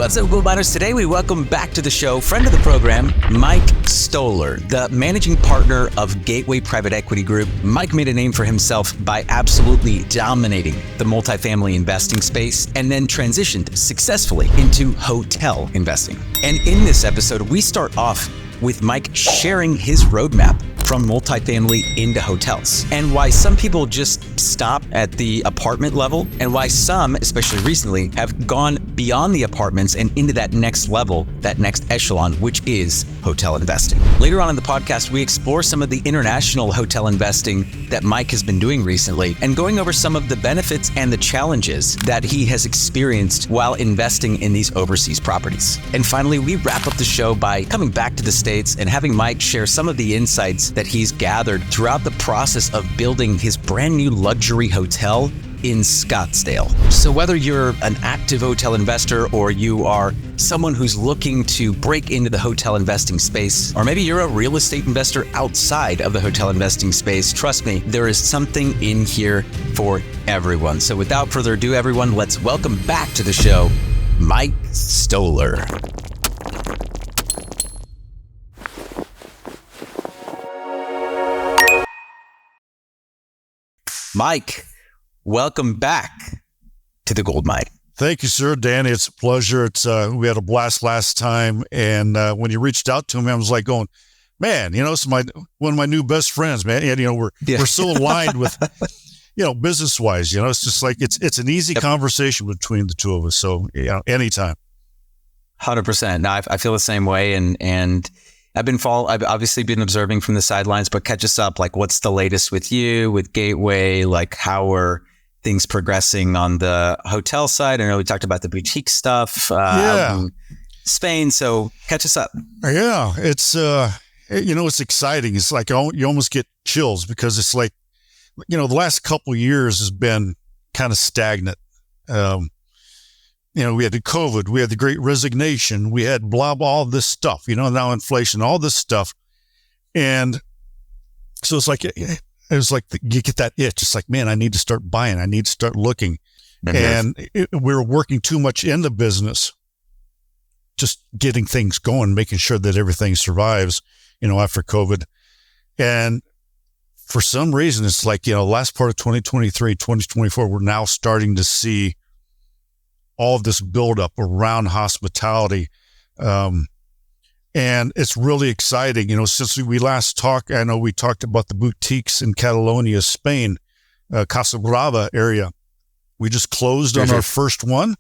What's up, Gould Miners? Today we welcome back to the show friend of the program, Mike Stohler, the managing partner of Gateway Private Equity Group. Mike made a name for himself by absolutely dominating the multifamily investing space and then transitioned successfully into hotel investing. And in this episode, we start off with Mike sharing his roadmap from multifamily into hotels, and why some people just stop at the apartment level, and why some, especially recently, have gone beyond the apartments and into that next level, that next echelon, which is hotel investing. Later on in the podcast, we explore some of the international hotel investing that Mike has been doing recently, and going over some of the benefits and the challenges that he has experienced while investing in these overseas properties. And finally, we wrap up the show by coming back to the States and having Mike share some of the insights that he's gathered throughout the process of building his brand new luxury hotel in Scottsdale. So whether you're an active hotel investor or you are someone who's looking to break into the hotel investing space, or maybe you're a real estate investor outside of the hotel investing space, trust me, there is something in here for everyone. So without further ado, everyone, let's welcome back to the show, Mike Stohler. Mike, welcome back to the Gould Mine. Thank you, sir. Danny, it's a pleasure. We had a blast last time, and when you reached out to me, I was like going, man, it's one of my new best friends, man. And we're so aligned with, business wise. It's just like it's an easy conversation between the two of us. So anytime. 100%. No, I feel the same way, and I've obviously been observing from the sidelines, but catch us up. Like, what's the latest with you, with Gateway? Like, how are things progressing on the hotel side? I know we talked about the boutique stuff out in Spain. So catch us up. Yeah, it's it's exciting. It's like you almost get chills because it's like, the last couple of years has been kind of stagnant. We had the COVID, we had the Great Resignation, we had blah, blah, all this stuff, now inflation, all this stuff. And so it's like, you get that itch. It's like, man, I need to start buying. I need to start looking. Mm-hmm. And we're working too much in the business, just getting things going, making sure that everything survives, after COVID. And for some reason, it's like, last part of 2023, 2024, we're now starting to see all of this buildup around hospitality. And it's really exciting. Since we last talked, I know we talked about the boutiques in Catalonia, Spain, Casa Brava area. We just closed on our first one,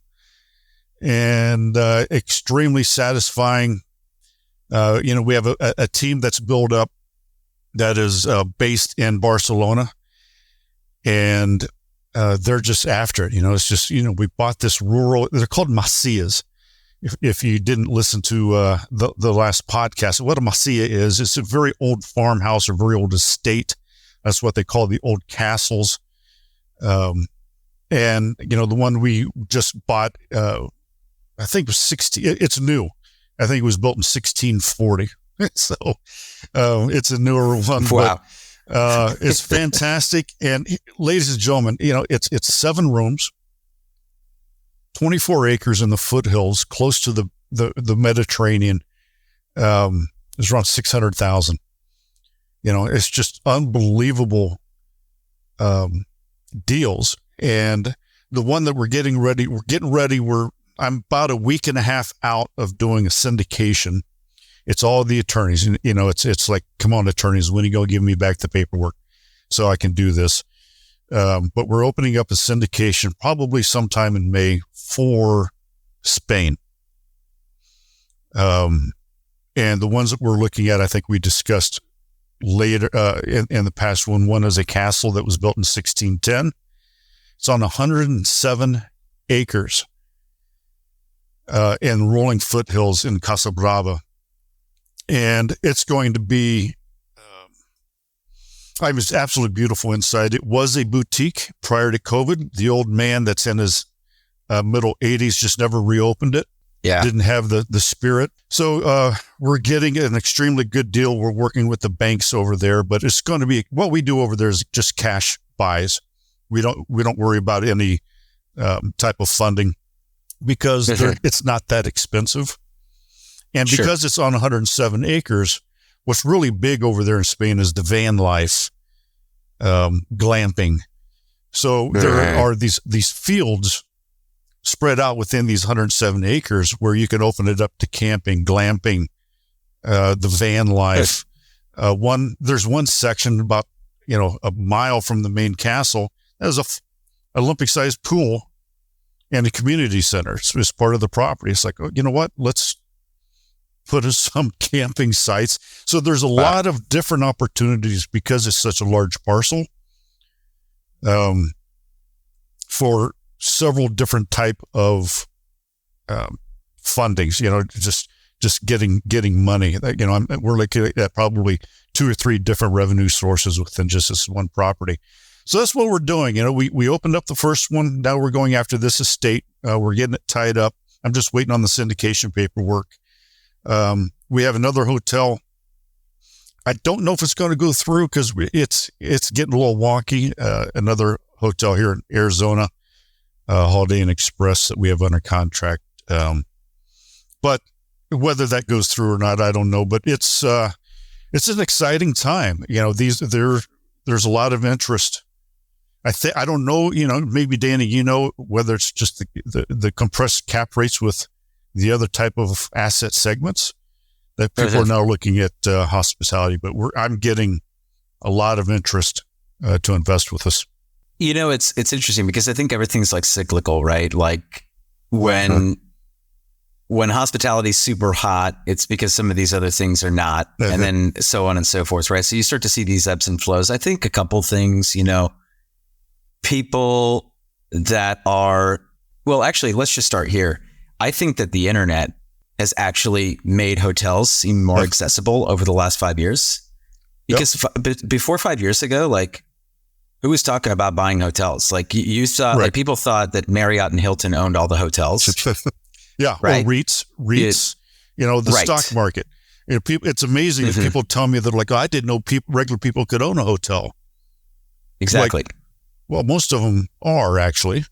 and extremely satisfying. We have a team that's built up that is based in Barcelona, and they're just after it. It's just, we bought this rural, they're called masillas. If you didn't listen to the last podcast, what a masilla is, it's a very old farmhouse or very old estate. That's what they call the old castles. And, the one we just bought, I think it was it's new. I think it was built in 1640. So it's a newer one. Wow. It's fantastic. And ladies and gentlemen, it's 7 rooms, 24 acres in the foothills, close to the Mediterranean. It's around 600,000. It's just unbelievable deals. And the one that we're getting ready, I'm about a week and a half out of doing a syndication. It's all the attorneys, and it's like, come on, attorneys, when are you going to give me back the paperwork so I can do this? But we're opening up a syndication probably sometime in May for Spain. And the ones that we're looking at, I think we discussed later in the past one. One is a castle that was built in 1610. It's on 107 acres in rolling foothills in Casa Brava. And it's going to be, it was absolutely beautiful inside. It was a boutique prior to COVID. The old man that's in his middle 80s just never reopened it. Yeah. Didn't have the spirit. So we're getting an extremely good deal. We're working with the banks over there, but it's going to be, what we do over there is just cash buys. We don't worry about any type of funding. because it's not that expensive. And because it's on 107 acres, what's really big over there in Spain is the van life, glamping. So there are these fields spread out within these 107 acres where you can open it up to camping, glamping, the van life. There's one section about, a mile from the main castle. There's a Olympic-sized pool and a community center. It's part of the property. It's like, oh, you know what? Let's put in some camping sites. So there's a lot of different opportunities because it's such a large parcel, for several different type of fundings. Just getting money. We're looking at probably 2 or 3 different revenue sources within just this one property. So that's what we're doing. We opened up the first one. Now we're going after this estate. We're getting it tied up. I'm just waiting on the syndication paperwork. We have another hotel. I don't know if it's going to go through because it's getting a little wonky. Another hotel here in Arizona, Holiday Inn Express, that we have under contract. But whether that goes through or not, I don't know. But it's an exciting time. There's a lot of interest. I don't know. Maybe Danny, whether it's just the compressed cap rates with the other type of asset segments that people are now looking at hospitality. But I'm getting a lot of interest to invest with us. It's interesting because I think everything's like cyclical, right? Like when hospitality is super hot, it's because some of these other things are not, and then so on and so forth, right? So you start to see these ebbs and flows. I think a couple things, people that are, well, actually, let's just start here. I think that the internet has actually made hotels seem more accessible over the last 5 years. Because before 5 years ago, like, who was talking about buying hotels? Like you saw, like people thought that Marriott and Hilton owned all the hotels. Yeah, right. Or REITs, the stock market. It's amazing if people tell me that, like, I didn't know regular people could own a hotel. Exactly. Well, most of them are actually,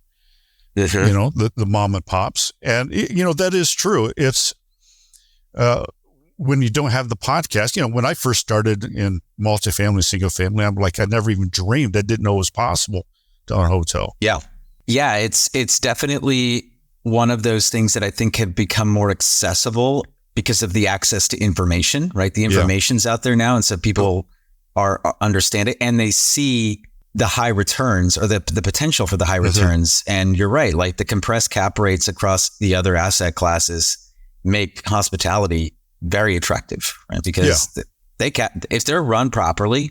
the mom and pops. And, that is true. It's when you don't have the podcast, when I first started in multifamily, single family, I'm like, I never even dreamed. I didn't know it was possible to own a hotel. Yeah. Yeah. It's definitely one of those things that I think have become more accessible because of the access to information, right? The information's out there now. And so people understand it and they see the high returns or the potential for the high returns. And you're right. Like the compressed cap rates across the other asset classes make hospitality very attractive, right? Because if they're run properly,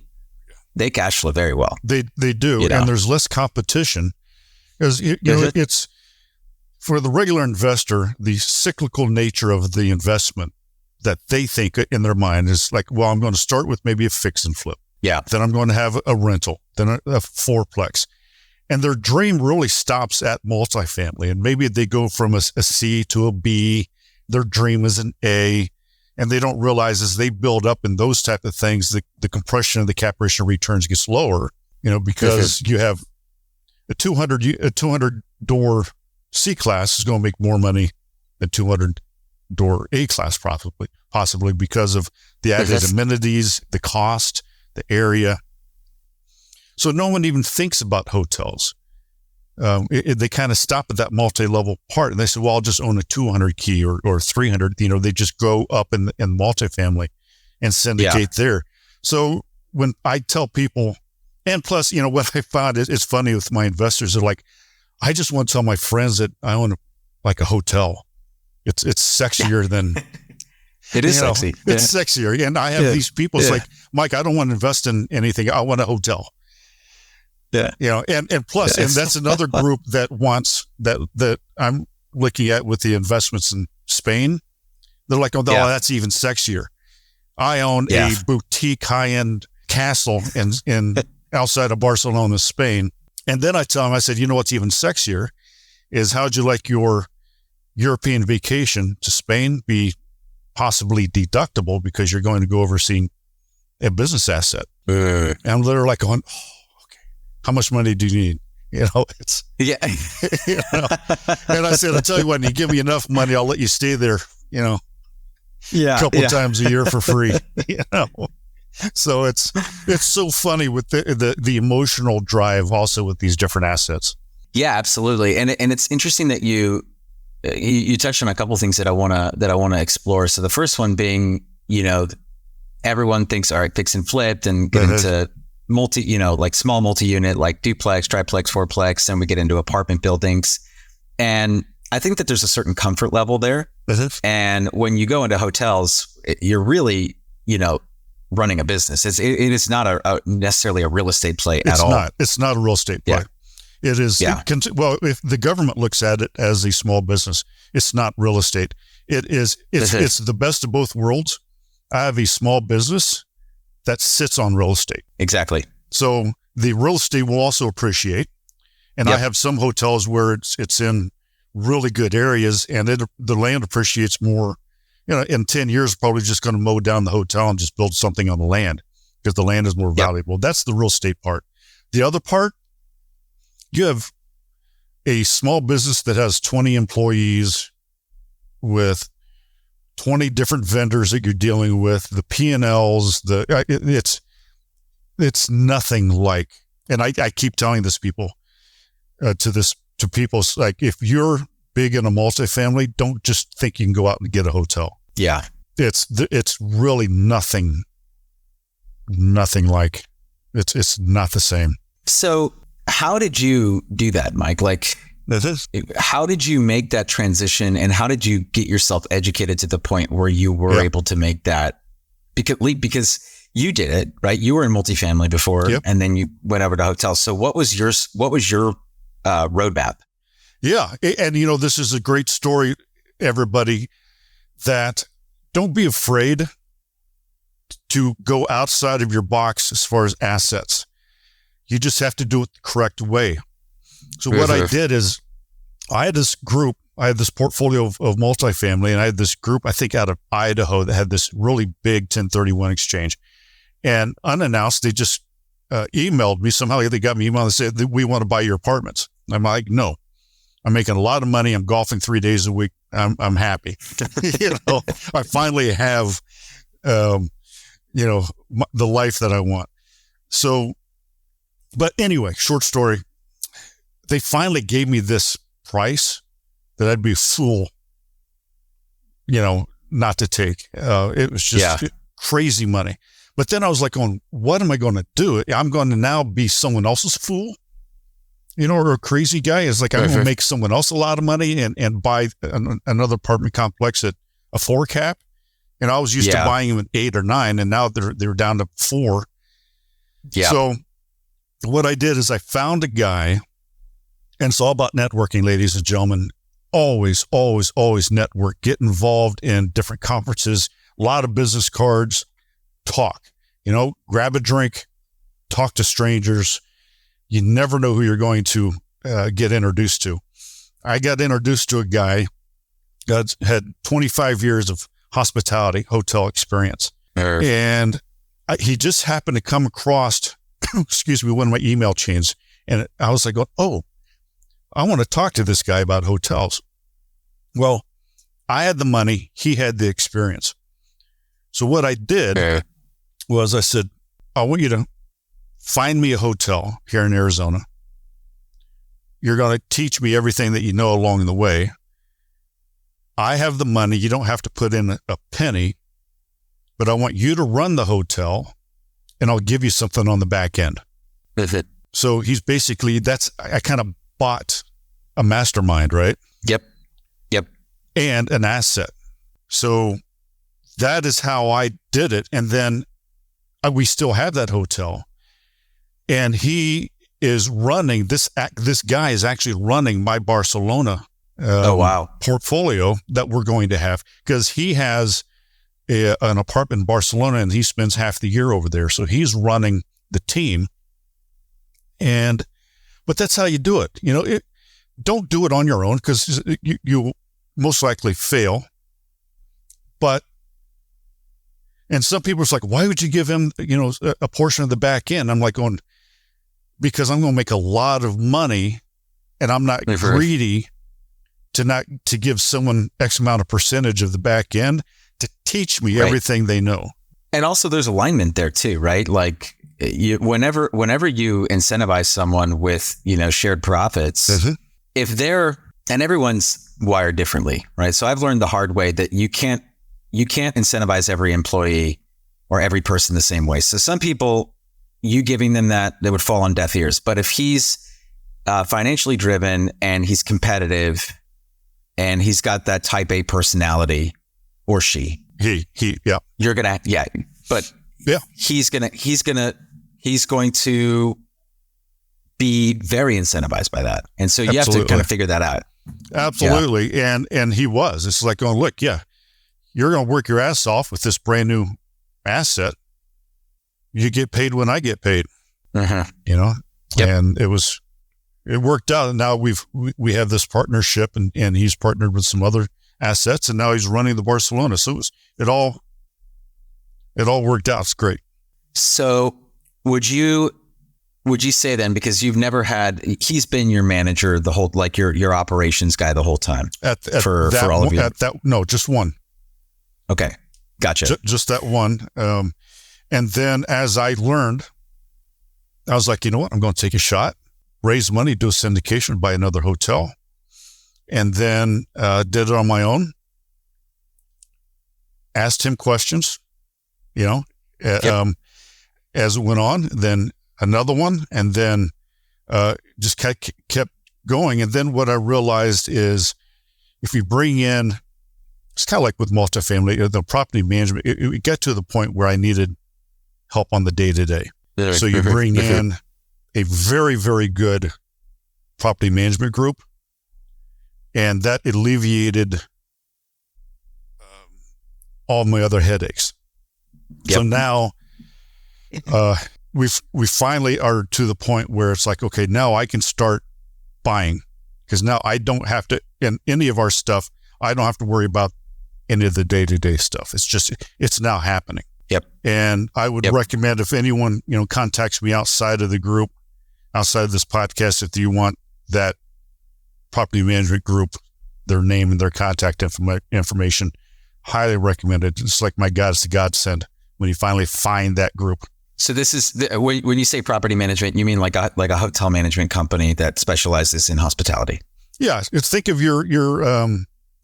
they cash flow very well. They do. And there's less competition because, it's for the regular investor, the cyclical nature of the investment that they think in their mind is like, well, I'm going to start with maybe a fix and flip. Yeah. Then I'm going to have a rental, then a fourplex. And their dream really stops at multifamily. And maybe they go from a C to a B. Their dream is an A. And they don't realize as they build up in those type of things, the compression of the cap rate returns gets lower, because you have a 200 door C class is going to make more money than 200 door A class, possibly because of the added amenities, the cost, the area. So no one even thinks about hotels. They kind of stop at that multi-level part and they say, well, I'll just own a 200 key or 300. They just go up in multifamily and syndicate there. So when I tell people, and plus, what I found is it's funny with my investors, they're like, I just want to tell my friends that I own a hotel. It's sexier than it is sexy. It's sexier. And I have these people. It's like, Mike, I don't want to invest in anything. I want a hotel. Yeah. And plus, and that's another group that wants that I'm looking at with the investments in Spain. They're like, oh, that's even sexier. I own a boutique high-end castle in outside of Barcelona, Spain. And then I tell them, I said, what's even sexier is how'd you like your European vacation to Spain be possibly deductible because you're going to go overseeing a business asset. And they're like going, oh, okay, how much money do you need? It's, Yeah. and I said, I'll tell you what, you give me enough money, I'll let you stay there, Yeah. a couple times a year for free, So it's so funny with the emotional drive also with these different assets. Yeah, absolutely. And it's interesting that you touched on a couple of things that I want to explore. So the first one being, everyone thinks, all right, fix and flip and get into like small multi-unit, like duplex, triplex, fourplex, and we get into apartment buildings. And I think that there's a certain comfort level there. And when you go into hotels, you're really, running a business. It is not necessarily a real estate play at all. It's not a real estate play. Yeah. It is. Yeah. Well, if the government looks at it as a small business, it's not real estate. It is. It's the best of both worlds. I have a small business that sits on real estate. Exactly. So the real estate will also appreciate. And I have some hotels where it's in really good areas and the land appreciates more. In 10 years, probably just going to mow down the hotel and just build something on the land because the land is more valuable. That's the real estate part. The other part, you have a small business that has 20 employees with 20 different vendors that you're dealing with, the P&Ls, it's nothing like, and I keep telling this people, to people, it's like, if you're big in a multifamily, don't just think you can go out and get a hotel. Yeah. It's really nothing like, it's not the same. So how did you do that, Mike? Like, how did you make that transition and how did you get yourself educated to the point where you were able to make that? Because you did it, right? You were in multifamily before and then you went over to hotels. So what was your roadmap? Yeah. And, this is a great story, everybody, that don't be afraid to go outside of your box as far as assets. You just have to do it the correct way. So what I did is I had this portfolio of multifamily, and I had this group, I think out of Idaho, that had this really big 1031 exchange. And unannounced, they just emailed me. Somehow they got me email and said, we want to buy your apartments. I'm like, no, I'm making a lot of money. I'm golfing 3 days a week. I'm happy. I finally have, the life that I want. So, but anyway, short story, they finally gave me this price that I'd be a fool, not to take. It was just crazy money. But then I was like, what am I going to do? I'm going to now be someone else's fool, or a crazy guy is like, I'm going to make someone else a lot of money and buy another apartment complex at a 4 cap. And I was used to buying them at 8 or 9, and now they're down to 4. Yeah. So what I did is I found a guy, and it's all about networking, ladies and gentlemen. Always, always, always network. Get involved in different conferences, a lot of business cards, talk, grab a drink, talk to strangers. You never know who you're going to get introduced to. I got introduced to a guy that had 25 years of hospitality, hotel experience. And he just happened to come across, one of my email chains. And I was like, oh, I want to talk to this guy about hotels. Well, I had the money. He had the experience. So what I did was I said, I want you to find me a hotel here in Arizona. You're going to teach me everything that you know along the way. I have the money. You don't have to put in a penny, but I want you to run the hotel and I'll give you something on the back end. So he's basically, I kind of bought a mastermind, right? Yep. And an asset. So that is how I did it. And then we still have that hotel. And he is running, this guy is actually running my Barcelona portfolio that we're going to have, because he has an apartment in Barcelona and he spends half the year over there. So he's running the team. But that's how you do it. Don't do it on your own, because you most likely fail. And some people are like, why would you give him, a portion of the back end? I'm like going, because I'm going to make a lot of money, and I'm not greedy to give someone X amount of percentage of the back end to teach me everything they know. And also there's alignment there too, right? Like whenever you incentivize someone with, shared profits, if they're, and everyone's wired differently, right? So I've learned the hard way that you can't incentivize every employee or every person the same way. So some people, you giving them that would fall on deaf ears. But if he's financially driven and he's competitive and he's got that type A personality, or she, you're gonna, but he's going to be very incentivized by that, and so you have to kind of figure that out. Absolutely, and he was. It's like going, look, you're going to work your ass off with this brand new asset. You get paid when I get paid, and it worked out. And now we have this partnership, and he's partnered with some other assets, and now he's running the Barcelona. So it all worked out. It's great. So would you say then, because you've never had, he's been your manager the whole, like your operations guy the whole time for all of you? No, just one. Okay. Gotcha. Just that one. And then as I learned, I was like, you know what? I'm going to take a shot, raise money, do a syndication, buy another hotel. And then did it on my own. Asked him questions, as it went on. Then another one, and then just kept going. And then what I realized is, if you bring in, it's kind of like with multifamily, the property management, it got to the point where I needed help on the day-to-day. So you bring in a very, very good property management group, and that alleviated all my other headaches. Yep. So now we finally are to the point where it's like, okay, now I can start buying, because now I don't have to, in any of our stuff, I don't have to worry about any of the day-to-day stuff. It's now happening. Yep. And I would recommend, if anyone, contacts me outside of the group, outside of this podcast, if you want that property management group, their name and their contact information, highly recommend it. It's like my God's the godsend when you finally find that group. So this is, when you say property management, you mean like a hotel management company that specializes in hospitality? Yeah. Think of your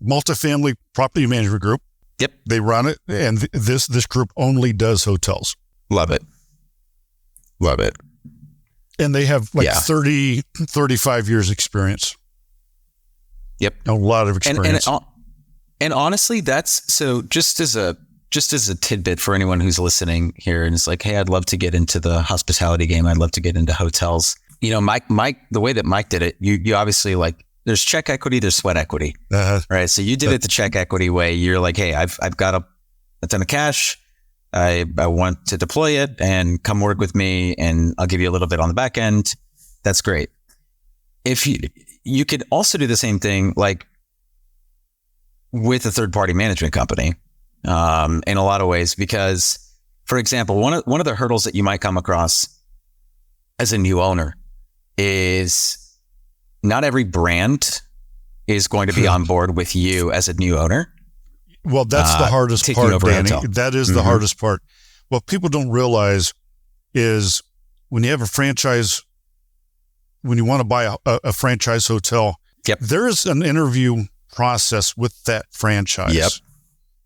multifamily property management group. Yep. They run it, and this group only does hotels. Love it. And they have 30, 35 years experience. Yep. A lot of experience. And honestly, that's, so just as a tidbit for anyone who's listening here and it's like, hey, I'd love to get into the hospitality game. I'd love to get into hotels. Mike, the way that Mike did it, you obviously, like, there's check equity, there's sweat equity, right? So you did it the check equity way. You're like, hey, I've got a ton of cash. I want to deploy it, and come work with me, and I'll give you a little bit on the back end. That's great. If you could also do the same thing, like with a third party management company, in a lot of ways, because, for example, one of the hurdles that you might come across as a new owner is, not every brand is going to be on board with you as a new owner. Well, that's the hardest part, Danny. That is the hardest part. What people don't realize is, when you have a franchise, when you want to buy a franchise hotel, there is an interview process with that franchise. Yep.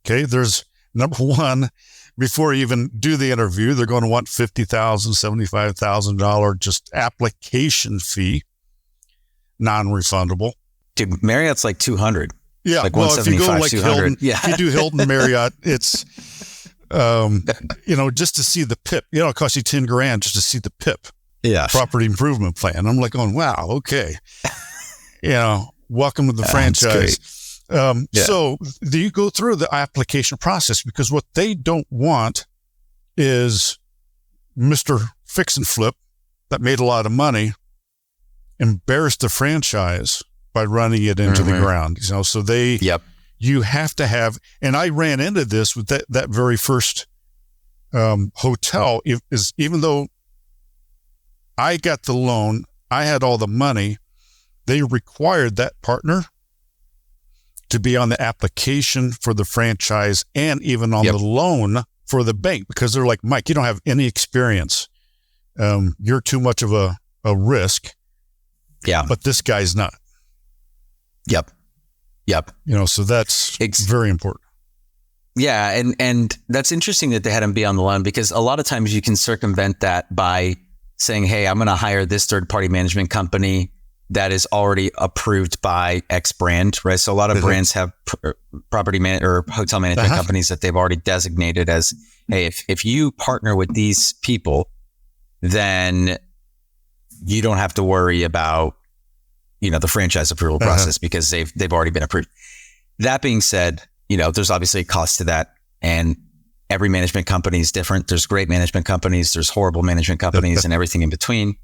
Okay. There's, number one, before you even do the interview, they're going to want $50,000, $75,000 just application fee. Non-refundable. Dude, Marriott's like 200. Yeah. Like well, if you go like 200. Hilton, if you do Hilton Marriott, it's, just to see the PIP, it costs you $10,000 just to see the PIP. Yeah. Property improvement plan. I'm like going, wow, okay. Welcome to the franchise. So you go through the application process, because what they don't want is Mr. Fix and Flip that made a lot of money embarrass the franchise by running it into the ground. So you have to have, and I ran into this with that very first hotel, even though I got the loan. I had all the money. They required that partner to be on the application for the franchise and even on the loan for the bank, because they're like, Mike, you don't have any experience. You're too much of a risk. Yeah. But this guy's not. Yep. So that's very important. Yeah. And that's interesting that they had him be on the loan, because a lot of times you can circumvent that by saying, hey, I'm going to hire this third-party management company that is already approved by X brand, right? So a lot of brands have property or hotel management companies that they've already designated as, hey, if you partner with these people, then you don't have to worry about, the franchise approval process because they've already been approved. That being said, there's obviously a cost to that, and every management company is different. There's great management companies, there's horrible management companies, and everying in between.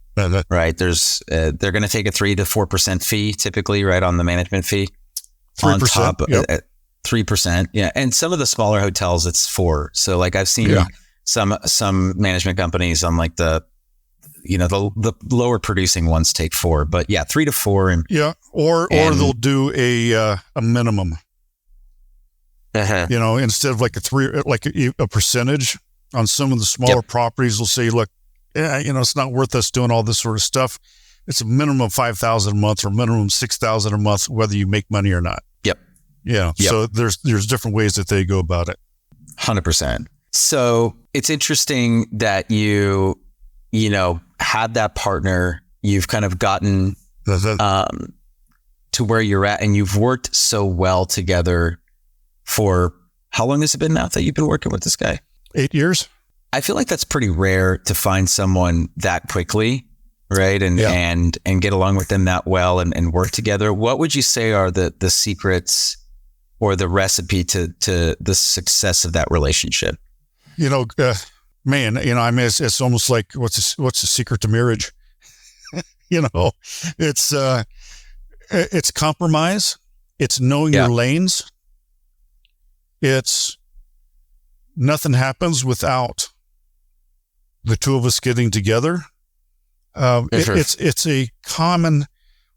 Right. There's, they're going to take a 3 to 4% fee typically, right, on the management fee. 3%, on top, 3%. Yeah. And some of the smaller hotels, it's 4. So like I've seen some management companies on like the lower producing ones take 4, but 3 to 4. Or they'll do a minimum, instead of like a percentage on some of the smaller properties. They'll say, look, it's not worth us doing all this sort of stuff. It's a minimum of $5,000 a month or minimum $6,000 a month, whether you make money or not. So there's different ways that they go about it. 100%. So it's interesting that you had that partner. You've kind of gotten to where you're at, and you've worked so well together for how long has it been now that you've been working with this guy? 8 years. I feel like that's pretty rare to find someone that quickly, right? And get along with them that well and work together. What would you say are the secrets or the recipe to the success of that relationship? It's almost like what's the secret to marriage? It's compromise. It's knowing your lanes. It's nothing happens without the two of us getting together. It's a common,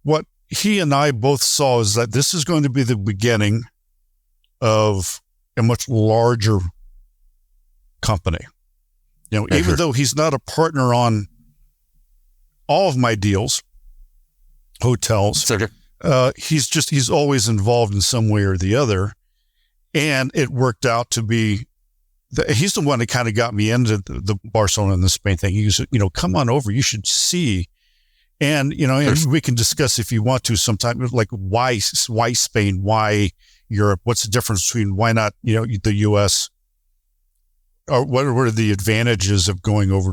what he and I both saw is that this is going to be the beginning of a much larger company. Even though he's not a partner on all of my deals, hotels, he's always involved in some way or the other. And it worked out to be, he's the one that kind of got me into the Barcelona and the Spain thing. He said, come on over, you should see. And, and we can discuss if you want to sometime, like why Spain, why Europe, what's the difference between why not, the US, or what are the advantages of going over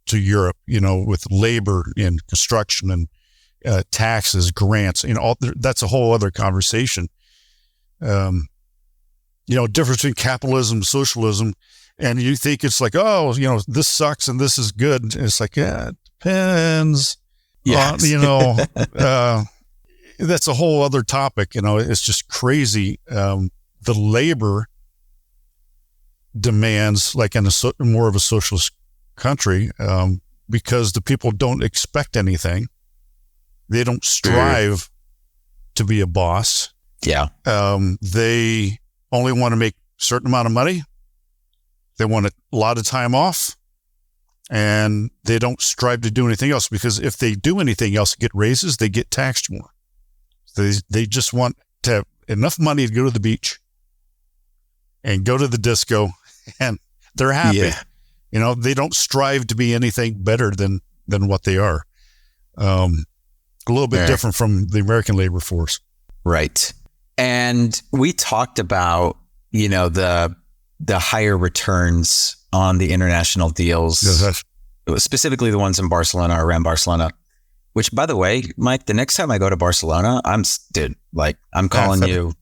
to Europe, with labor and construction and taxes, grants, that's a whole other conversation. Difference between capitalism, socialism, and you think it's like, this sucks and this is good. And it's like, it depends. Yes. That's a whole other topic. It's just crazy. The labor demands, like in more of a socialist country, because the people don't expect anything. They don't strive to be a boss. Yeah. They only want to make a certain amount of money. They want a lot of time off, and they don't strive to do anything else, because if they do anything else, get raises, they get taxed more. They just want to have enough money to go to the beach and go to the disco, and they're happy. They don't strive to be anything better than what they are. A little bit different from the American labor force. Right. And we talked about, the higher returns on the international deals, specifically the ones in Barcelona or around Barcelona, which, by the way, Mike, the next time I go to Barcelona, I'm calling you,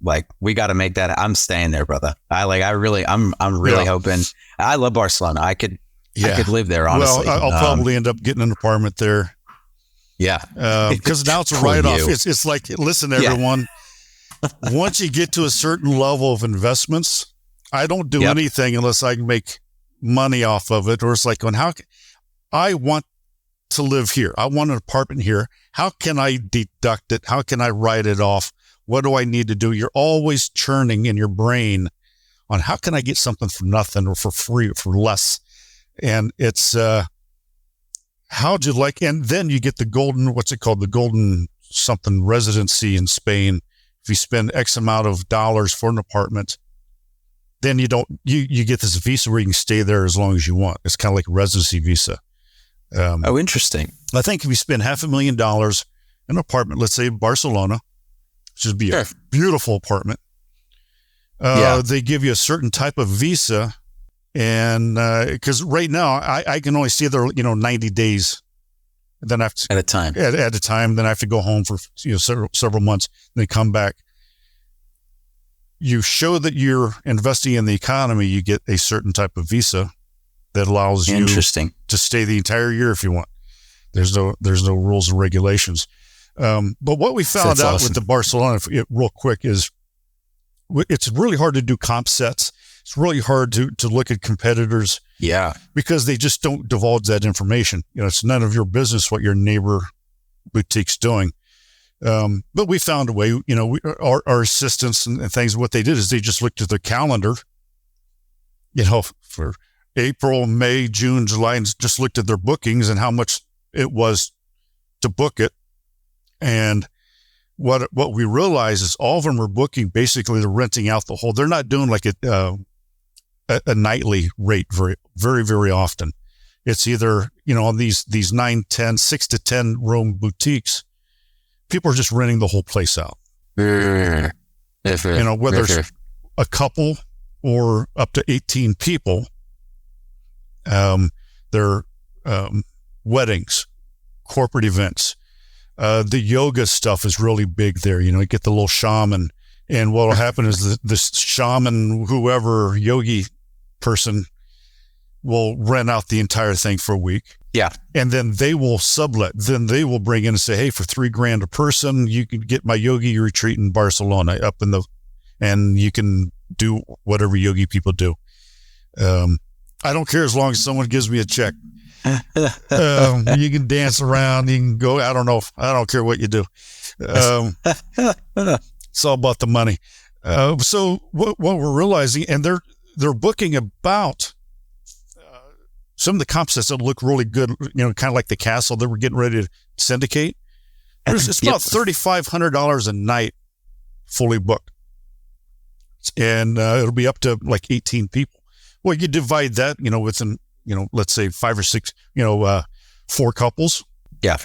we got to make that. I'm staying there, brother. I'm really hoping. I love Barcelona. I could live there, honestly. Well, I'll probably end up getting an apartment there. Yeah. Because now it's a write-off. It's like, listen, everyone, once you get to a certain level of investments, I don't do anything unless I can make money off of it. Or it's like, I want to live here. I want an apartment here. How can I deduct it? How can I write it off? What do I need to do? You're always churning in your brain on how can I get something for nothing or for free or for less. And it's, how'd you like, and then you get the golden, what's it called? The golden something residency in Spain. If you spend X amount of dollars for an apartment, then you get this visa where you can stay there as long as you want. It's kind of like a residency visa. Interesting. I think if you spend $500,000 in an apartment, let's say Barcelona, which would be a beautiful apartment, they give you a certain type of visa. And because right now I can only stay there, 90 days. Then I have to, at a time. At a time. Then I have to go home for several months. Then come back. You show that you're investing in the economy. You get a certain type of visa that allows you to stay the entire year if you want. There's no rules and regulations. But what we found out with the Barcelona, real quick, is it's really hard to do comp sets. It's really hard to look at competitors. Yeah. Because they just don't divulge that information. It's none of your business what your neighbor boutique's doing. But we found a way, our assistants and things, what they did is they just looked at their calendar, for April, May, June, July, and just looked at their bookings and how much it was to book it. And what we realized is all of them are booking, basically they're renting out the whole, they're not doing like a nightly rate very, very, very often. It's either, on these 9, 10, 6 to 10 room boutiques, people are just renting the whole place out. Whether it's a couple or up to 18 people, they're weddings, corporate events. The yoga stuff is really big there. You get the little shaman, and what will happen is this shaman, whoever yogi person, will rent out the entire thing for a week. Yeah. And then they will sublet. Then they will bring in and say, hey, for $3,000 a person, you can get my yogi retreat in Barcelona and you can do whatever yogi people do. I don't care as long as someone gives me a check. You can dance around, you can go, I don't care what you do. It's all about the money. So what we're realizing, and they're booking about some of the comp sets that look really good, kind of like the castle that we're getting ready to syndicate. It's about $3,500 a night fully booked. And it'll be up to like 18 people. Well, you divide that, within, let's say 5 or 6, 4 couples. Yeah.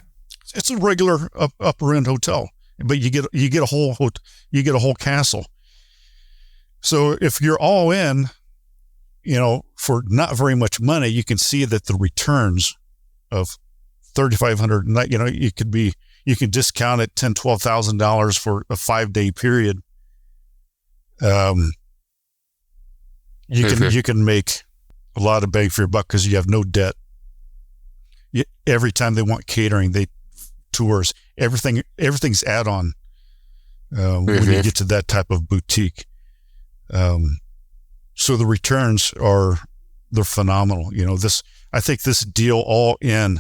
It's a regular upper end hotel, but you get a whole castle. So if you're all in, for not very much money, you can see that the returns of $3,500, you can discount it $10,000, $12,000 for a 5-day period. You can make a lot of bang for your buck because you have no debt. Every time they want catering, tours, everything's add-on when you get to that type of boutique. So the returns they're phenomenal. I think this deal all in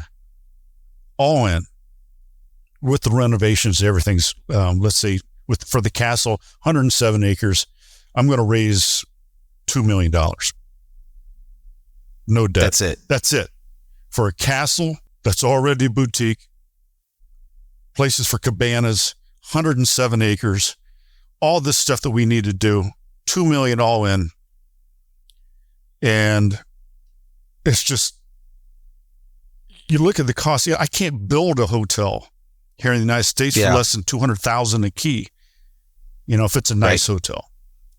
with the renovations, everything's, let's say for the castle, 107 acres, I'm going to raise $2 million. No debt. That's it. For a castle that's already a boutique, places for cabanas, 107 acres, all this stuff that we need to do, $2 million all in. And it's just, you look at the cost. I can't build a hotel here in the United States for less than $200,000 a key. If it's a nice hotel,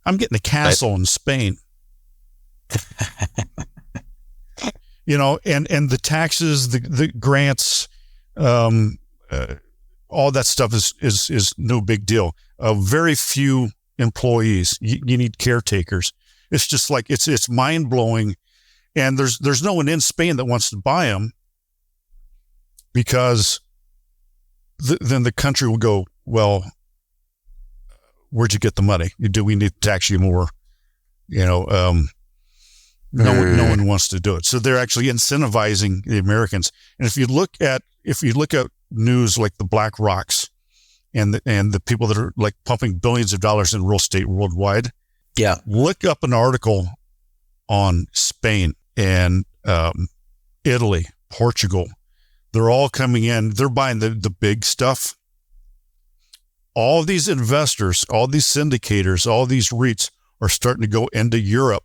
I'm getting a castle in Spain. And the taxes, the grants, all that stuff is no big deal. Very few employees. You need caretakers. It's just like, it's mind blowing. And there's no one in Spain that wants to buy them because then the country will go, well, where'd you get the money? Do we need to tax you more? No one wants to do it. So they're actually incentivizing the Americans. And if you look at news like the Black Rocks and the people that are like pumping billions of dollars in real estate worldwide, look up an article on Spain and Italy, Portugal. They're all coming in. They're buying the big stuff. All of these investors, all these syndicators, all these REITs are starting to go into Europe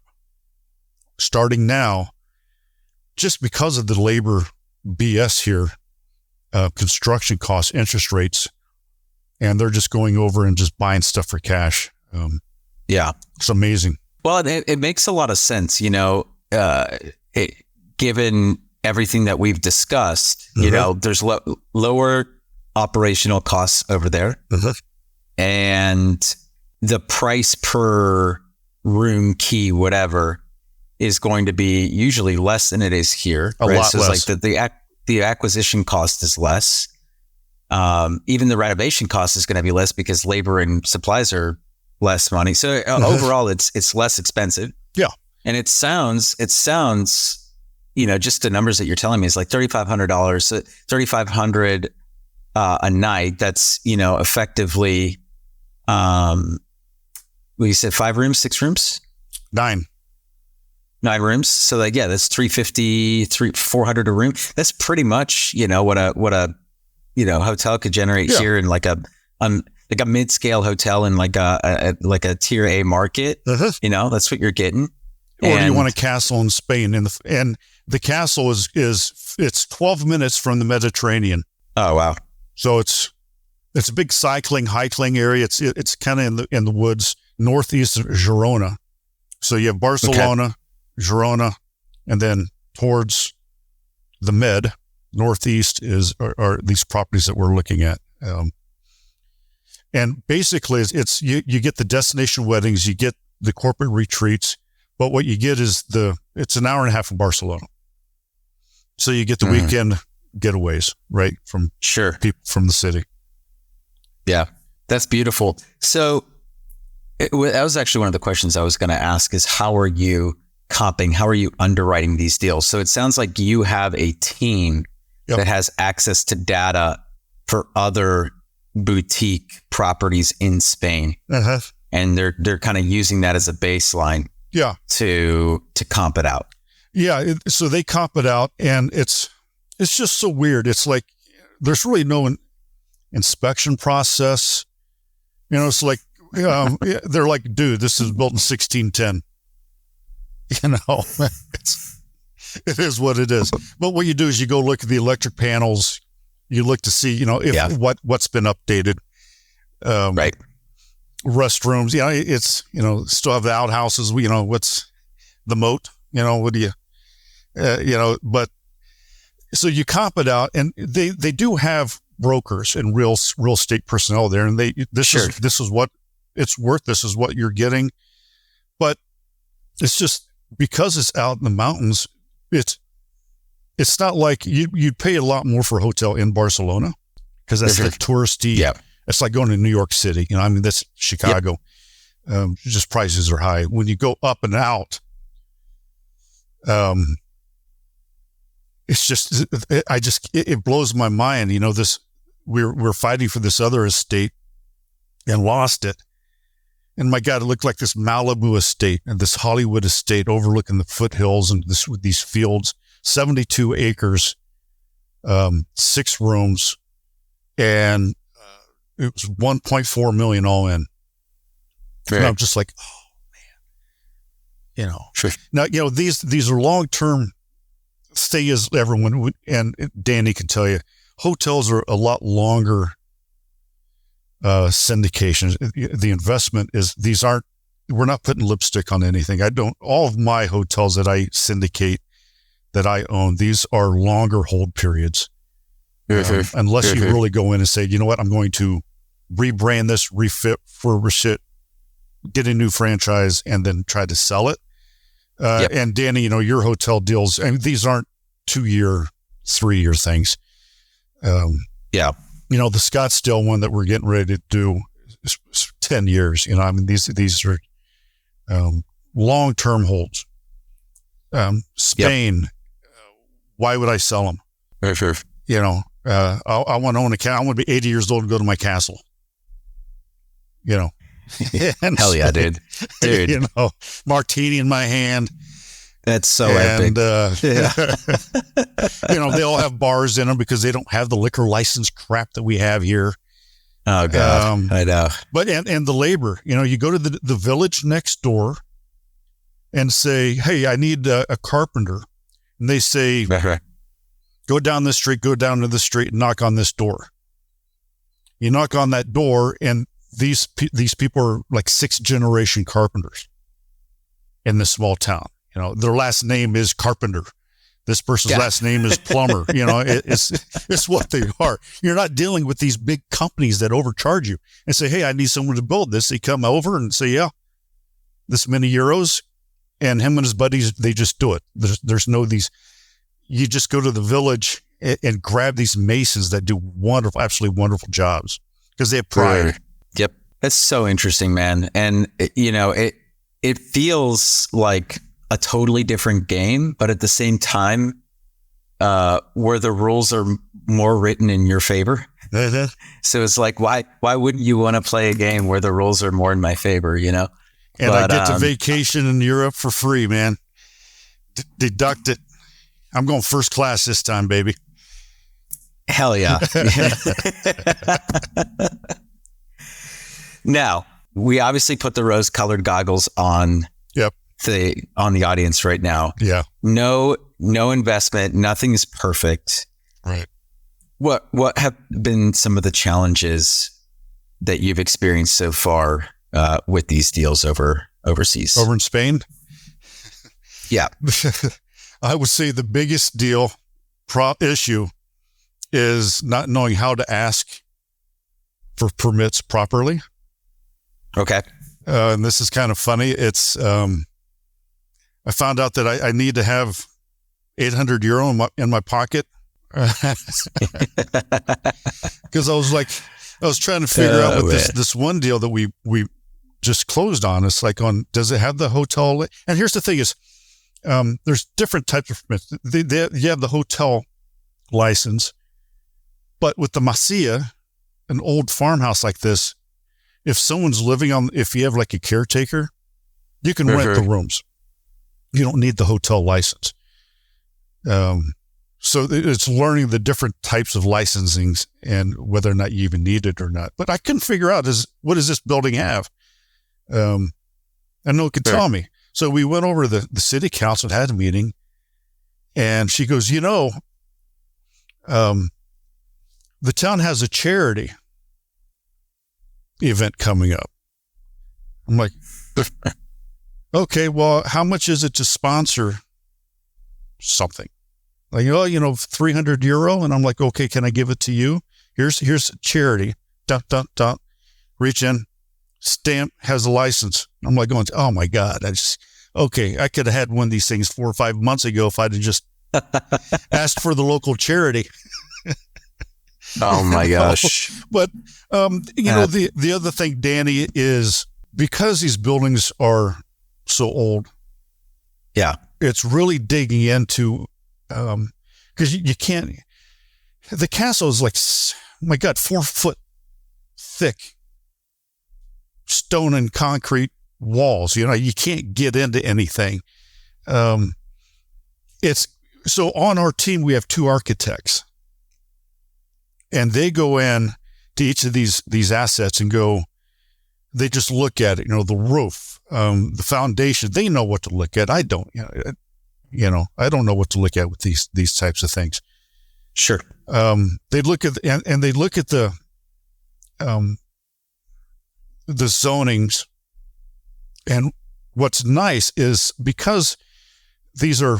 starting now, just because of the labor BS here, construction costs, interest rates, and they're just going over and just buying stuff for cash. It's amazing. Well, it makes a lot of sense, given everything that we've discussed. There's lower operational costs over there, and the price per room, key, whatever, is going to be usually less than it is here. A lot so less. It's like the acquisition cost is less. Even the renovation cost is going to be less because labor and supplies are less money. So overall, it's less expensive. Yeah, and it sounds, just the numbers that you're telling me is like $3,500, $3,500 a night. That's effectively, you said 5 rooms, 6 rooms, 9 rooms. So that's $350, $400 a room. That's pretty much what a hotel could generate here in like a mid-scale hotel in like a tier A market. That's what you're getting. Or do you want a castle in Spain? And the castle it's 12 minutes from the Mediterranean. Oh wow! So it's a big hiking area. It's kind of in the woods northeast of Girona. So you have Barcelona, Girona, and then towards the Med northeast are these properties that we're looking at. And basically, it's you get the destination weddings, you get the corporate retreats, but what you get is it's an hour and a half from Barcelona. So you get the weekend getaways, right, from people from the city. Yeah, that's beautiful. So that was actually one of the questions I was going to ask is how are you comping? How are you underwriting these deals? So it sounds like you have a team that has access to data for other boutique properties in Spain. And they're kind of using that as a baseline to comp it out. Yeah. So they comp it out and it's just so weird. It's like, there's really no inspection process. It's like, they're like, dude, this is built in 1610. It is what it is. But what you do is you go look at the electric panels. You look to see, if what's been updated. Right. Restrooms, it's, still have the outhouses. What's the moat? What do you, but so you comp it out, and they do have brokers and real estate personnel there, and this is what it's worth. This is what you're getting, but it's just because it's out in the mountains. It's not like you'd pay a lot more for a hotel in Barcelona because that's the touristy. Yeah. It's like going to New York City. That's Chicago. Just prices are high. When you go up and out, it's just, it blows my mind. We're fighting for this other estate and lost it. And my God, it looked like this Malibu estate and this Hollywood estate overlooking the foothills and these fields, 72 acres, 6 rooms, and it was 1.4 million all in. And I'm just like, oh man, Now, these are long-term stay, as everyone and Danny can tell you, hotels are a lot longer syndications. The investment is, we're not putting lipstick on anything. All of my hotels that I syndicate, that I own, these are longer hold periods. Unless you really go in and say, you know what, I'm going to rebrand this, refurbish it, get a new franchise, and then try to sell it. And Danny, your hotel deals, these aren't 2-year, 3-year things. The Scottsdale one that we're getting ready to do is 10 years. These are long-term holds. Spain. Why would I sell them? Sure. You know, I want to own a castle. I want to be 80 years old and go to my castle. You know, Hell yeah, dude. You know, martini in my hand. That's so epic. You know, they all have bars in them because they don't have the liquor license crap that we have here. Oh God, I know. But and the labor, you know, you go to the village next door and say, hey, I need a carpenter. And they say, go down this street, go down to the street and knock on this door. You knock on that door and these people are like 6th generation carpenters in this small town. You know, their last name is Carpenter. This person's last name is Plumber. You know, it's what they are. You're not dealing with these big companies that overcharge you and say, hey, I need someone to build this. They come over and say, yeah, this many euros. And him and his buddies, they just do it. There's no these. You just go to the village and grab these masons that do wonderful, absolutely wonderful jobs because they have pride. Yep. That's so interesting, man. And, you know, it feels like a totally different game, but at the same time, where the rules are more written in your favor. So it's like, why wouldn't you want to play a game where the rules are more in my favor, you know? And I get to vacation in Europe for free, man. Deduct it. I'm going first class this time, baby. Hell yeah. Now, we obviously put the rose-colored goggles on. Yep. On the audience right now. Yeah. No investment. Nothing is perfect. Right. What have been some of the challenges that you've experienced so far with these deals overseas? Over in Spain? Yeah. I would say the biggest issue is not knowing how to ask for permits properly. Okay. And this is kind of funny. It's I found out that I need to have 800 euro in my pocket because I was trying to figure out with this one deal that we just closed on. It's like does it have the hotel? And here's the thing is, there's different types of permits. You have the hotel license, but with the Masia, an old farmhouse like this, if someone's if you have like a caretaker, you can rent the rooms. You don't need the hotel license. So it's learning the different types of licensings and whether or not you even need it or not. But I couldn't figure out what does this building have? And no one could tell me. So we went over to the city council and had a meeting, and she goes, you know, the town has a charity event coming up. I'm like, okay, well, how much is it to sponsor something? Like, oh, you know, 300 euro. And I'm like, okay, can I give it to you? Here's a charity. Dun, dun, dun. Reach in, stamp, has a license. I'm like going, oh my God. I could have had one of these things 4 or 5 months ago if I'd have just asked for the local charity. Oh my gosh. But, you know, the other thing, Danny, is because these buildings are so old. Yeah. It's really digging into, because you can't, the castle is like, oh my God, 4 foot thick stone and concrete walls. You know, you can't get into anything. It's so on our team, we have 2 architects, and they go in to each of these assets and they just look at it, you know, the roof, the foundation. They know what to look at. I don't, I don't know what to look at with these types of things. Sure. They look at, and they look at the zonings. And what's nice is because these are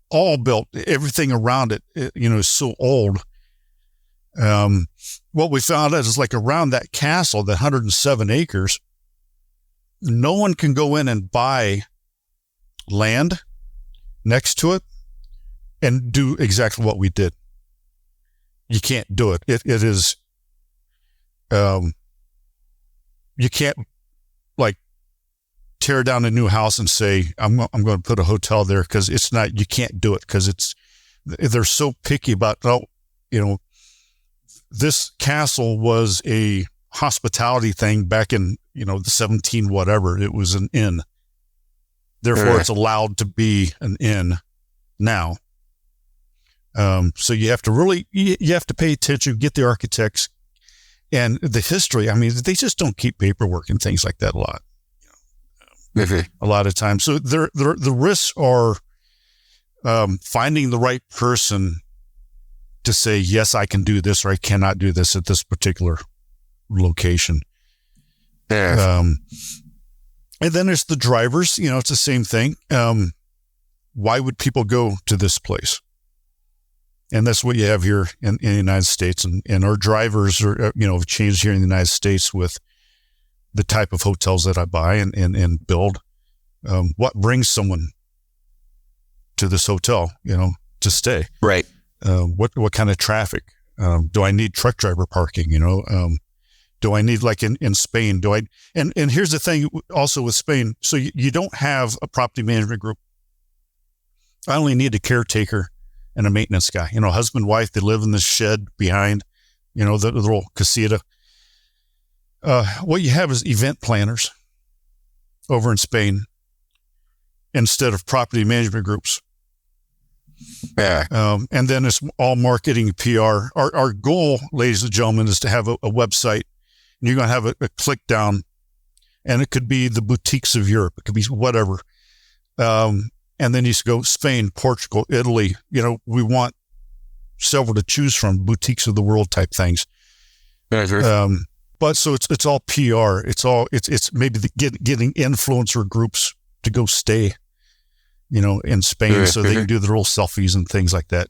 all built, everything around it, is so old. What we found out is like around that castle, the 107 acres, no one can go in and buy land next to it and do exactly what we did. You can't do it. It is, you can't like tear down a new house and say, I'm going to put a hotel there, because it's not, you can't do it, because they're so picky about, this castle was a hospitality thing back in, the 17 whatever. It was an inn. Therefore, it's allowed to be an inn now. So you have to pay attention, get the architects and the history. I mean, they just don't keep paperwork and things like that a lot. A lot of times. So the risks are finding the right person to say, yes, I can do this, or I cannot do this at this particular location. And then there's the drivers. It's the same thing. Why would people go to this place? And that's what you have here in the United States. And our drivers are, have changed here in the United States with the type of hotels that I buy and build. What brings someone to this hotel, to stay? Right. What kind of traffic? Do I need truck driver parking? Do I need, like in Spain? And here's the thing also with Spain. So you don't have a property management group. I only need a caretaker and a maintenance guy, husband, wife, they live in this shed behind, the little casita. What you have is event planners over in Spain instead of property management groups. And then it's all marketing, PR. Our goal, ladies and gentlemen, is to have a website. And you're going to have a click down, and it could be the boutiques of Europe. It could be whatever. And then you go Spain, Portugal, Italy. We want several to choose from, boutiques of the world type things. But so it's all PR. It's maybe getting influencer groups to go stay, in Spain, so they can do their little selfies and things like that.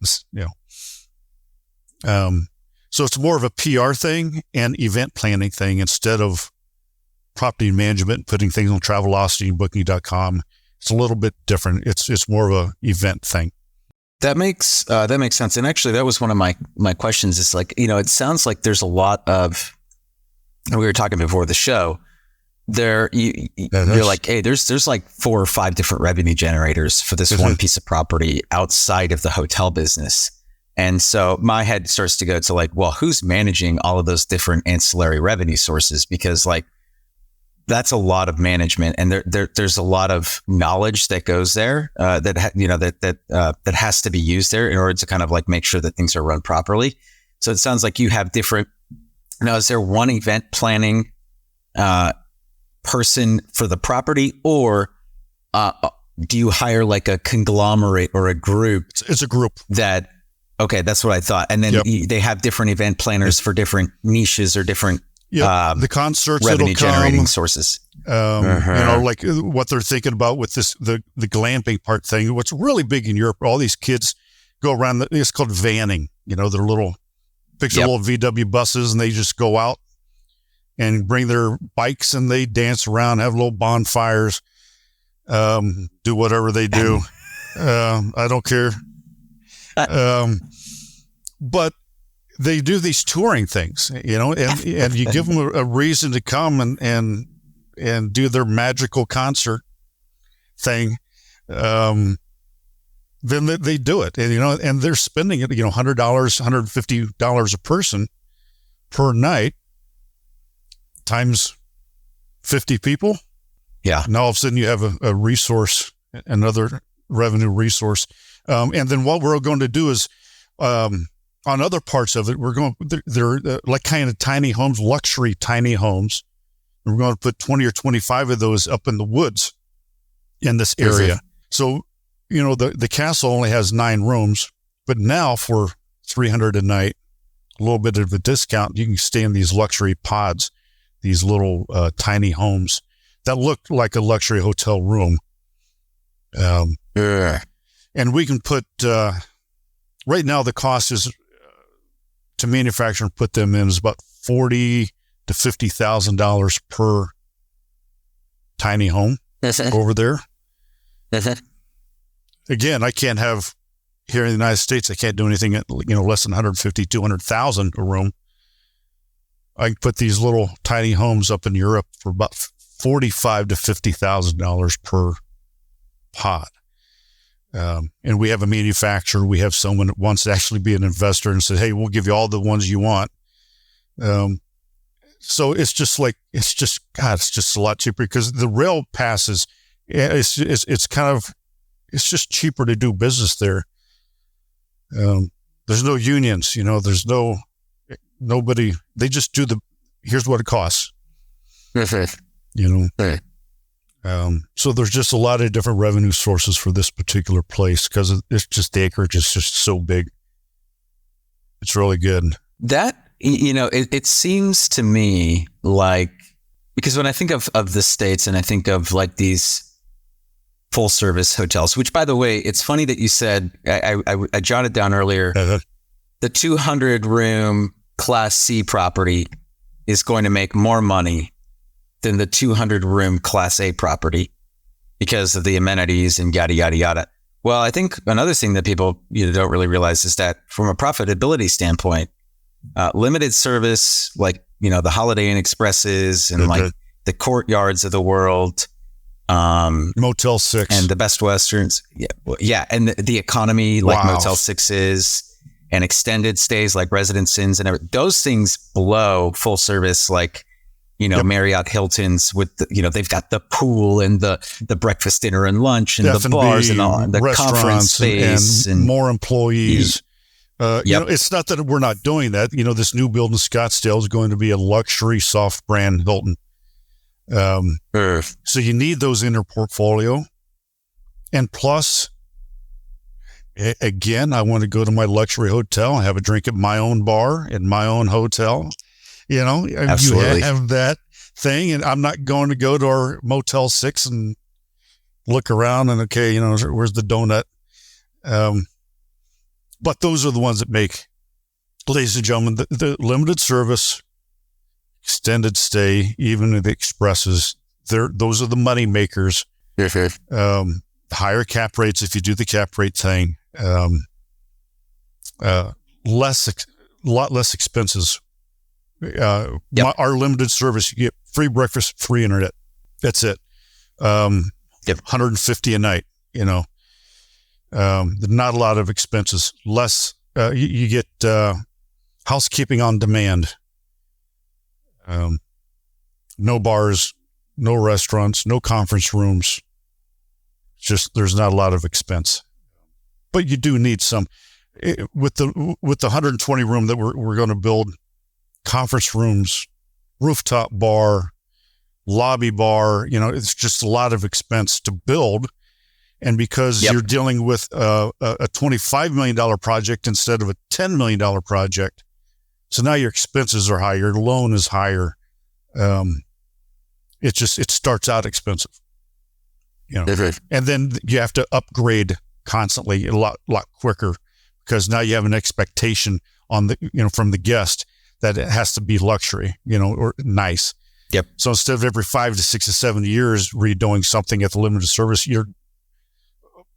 So it's more of a PR thing and event planning thing instead of property management, putting things on Travelocity and Booking.com. It's a little bit different. It's more of a event thing. That makes sense. And actually, that was one of my questions. Is like, it sounds like there's a lot of, and we were talking before the show. You're like, hey, there's like 4 or 5 different revenue generators for this one piece of property outside of the hotel business. And so my head starts to go to like, well, who's managing all of those different ancillary revenue sources? Because like, that's a lot of management, and there's a lot of knowledge that goes there that has to be used there in order to kind of like make sure that things are run properly. So it sounds like you have different. Now, is there one event planning person for the property, or do you hire like a conglomerate or a group? It's a group that. Okay, that's what I thought. And then they have different event planners for different niches or different. The concerts, revenue generating sources. Like what they're thinking about with this, the glamping part thing. What's really big in Europe, all these kids go around, it's called vanning. Their little, picture little VW buses, and they just go out and bring their bikes and they dance around, have little bonfires, do whatever they do. I don't care. But they do these touring things, and you give them a reason to come and do their magical concert thing. Then they do it, and they're spending it, $100, $150 a person per night times 50 people. Yeah. Now all of a sudden you have a resource, another revenue resource. And then what we're going to do is, on other parts of it, they're like kind of tiny homes, luxury tiny homes. And we're going to put 20 or 25 of those up in the woods in this area. So, the castle only has 9 rooms, but now for $300 a night, a little bit of a discount, you can stay in these luxury pods, these little tiny homes that look like a luxury hotel room. And we can put, right now the cost is to manufacture and put them in is about $40,000 to $50,000 per tiny home over there. Again, I can't have here in the United States. I can't do anything at less than 150, 200,000 a room. I can put these little tiny homes up in Europe for about $45,000 to $50,000 per pod. And we have a manufacturer. We have someone that wants to actually be an investor and said, hey, we'll give you all the ones you want. So it's just a lot cheaper because the rail passes. It's just cheaper to do business there. There's no unions, there's nobody. They just do here's what it costs. So there's just a lot of different revenue sources for this particular place because it's just the acreage is just so big. It's really good. That, it seems to me like, because when I think of the States and I think of like these full service hotels, which by the way, it's funny that you said, I jotted down earlier, the 200 room Class C property is going to make more money than the 200 room Class A property because of the amenities and yada, yada, yada. Well, I think another thing that people don't really realize is that from a profitability standpoint, limited service, like, the Holiday Inn Expresses and like the Courtyards of the world, Motel 6 and the Best Westerns. Yeah. And the economy, like Motel 6s and extended stays like Residence Inns and everything. Those things blow full service, like, Marriott Hiltons with they've got the pool and the breakfast, dinner, and lunch and the bars and all, and the conference space and more employees. It's not that we're not doing that. This new build in Scottsdale is going to be a luxury soft brand Hilton. So you need those in your portfolio. And plus, again, I want to go to my luxury hotel and have a drink at my own bar in my own hotel. Absolutely. You have that thing, and I'm not going to go to our Motel 6 and look around and, okay, where's the donut? But those are the ones that make, ladies and gentlemen, the limited service, extended stay, even the expresses, those are the money makers. Higher cap rates if you do the cap rate thing. A lot less expenses. Our limited service, you get free breakfast, free internet. That's it. 150 a night, not a lot of expenses. Less, you get housekeeping on demand. No bars, no restaurants, no conference rooms. Just, there's not a lot of expense, but you do need some with the 120 room that we're going to build. Conference rooms, rooftop bar, lobby bar, it's just a lot of expense to build. And because you're dealing with a $25 million project instead of a $10 million project, so now your expenses are higher, your loan is higher. It starts out expensive, and then you have to upgrade constantly a lot quicker because now you have an expectation on from the guest that it has to be luxury, or nice. Yep. So instead of every 5 to 6 to 7 years redoing something at the limited service, your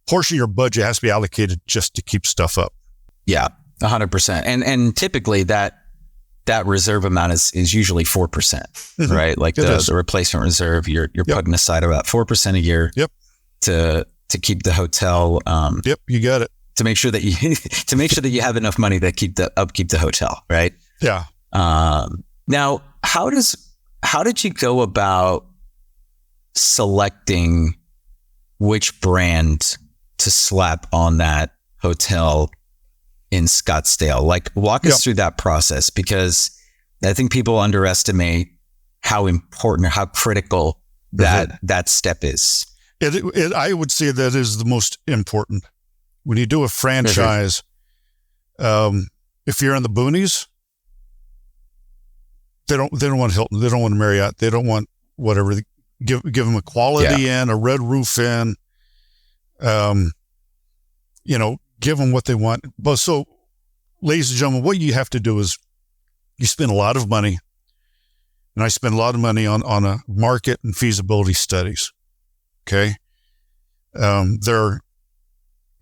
portion of your budget has to be allocated just to keep stuff up. Yeah, 100%. And typically that reserve amount is usually 4%, right? Like the replacement reserve, you're putting aside about 4% a year. To keep the hotel. You got it. To make sure that you have enough money to keep the hotel, right? Yeah. Now, how did you go about selecting which brand to slap on that hotel in Scottsdale? Like, walk us through that process, because I think people underestimate how important, how critical that step is. I would say that is the most important. When you do a franchise, if you're in the boonies, they don't want Hilton, they don't want Marriott, they don't want whatever. Give them a Quality Inn, a Red Roof Inn, give them what they want. But so, ladies and gentlemen, what you have to do is you spend a lot of money, and I spend a lot of money on a market and feasibility studies. Okay. There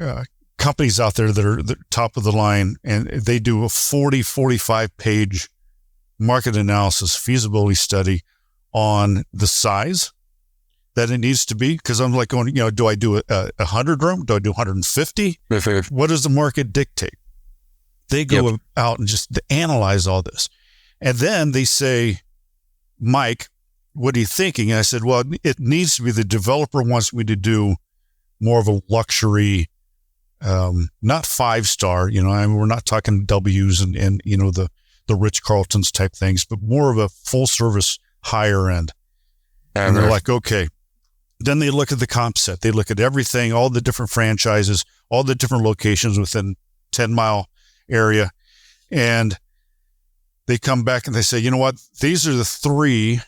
are companies out there that are the top of the line, and they do a 45 page market analysis feasibility study on the size, that it needs to be? Because I'm like going, do I do a 100 room? Do I do 150? What does the market dictate? They go out and just analyze all this. And then they say, Mike, what are you thinking? And I said, well, it needs to be the developer wants me to do more of a luxury, not 5-star, we're not talking W's and the Ritz-Carltons type things, but more of a full service higher end. And they're like, okay. Then they look at the comp set. They look at everything, all the different franchises, all the different locations within 10-mile area. And they come back and they say, you know what? These are the 3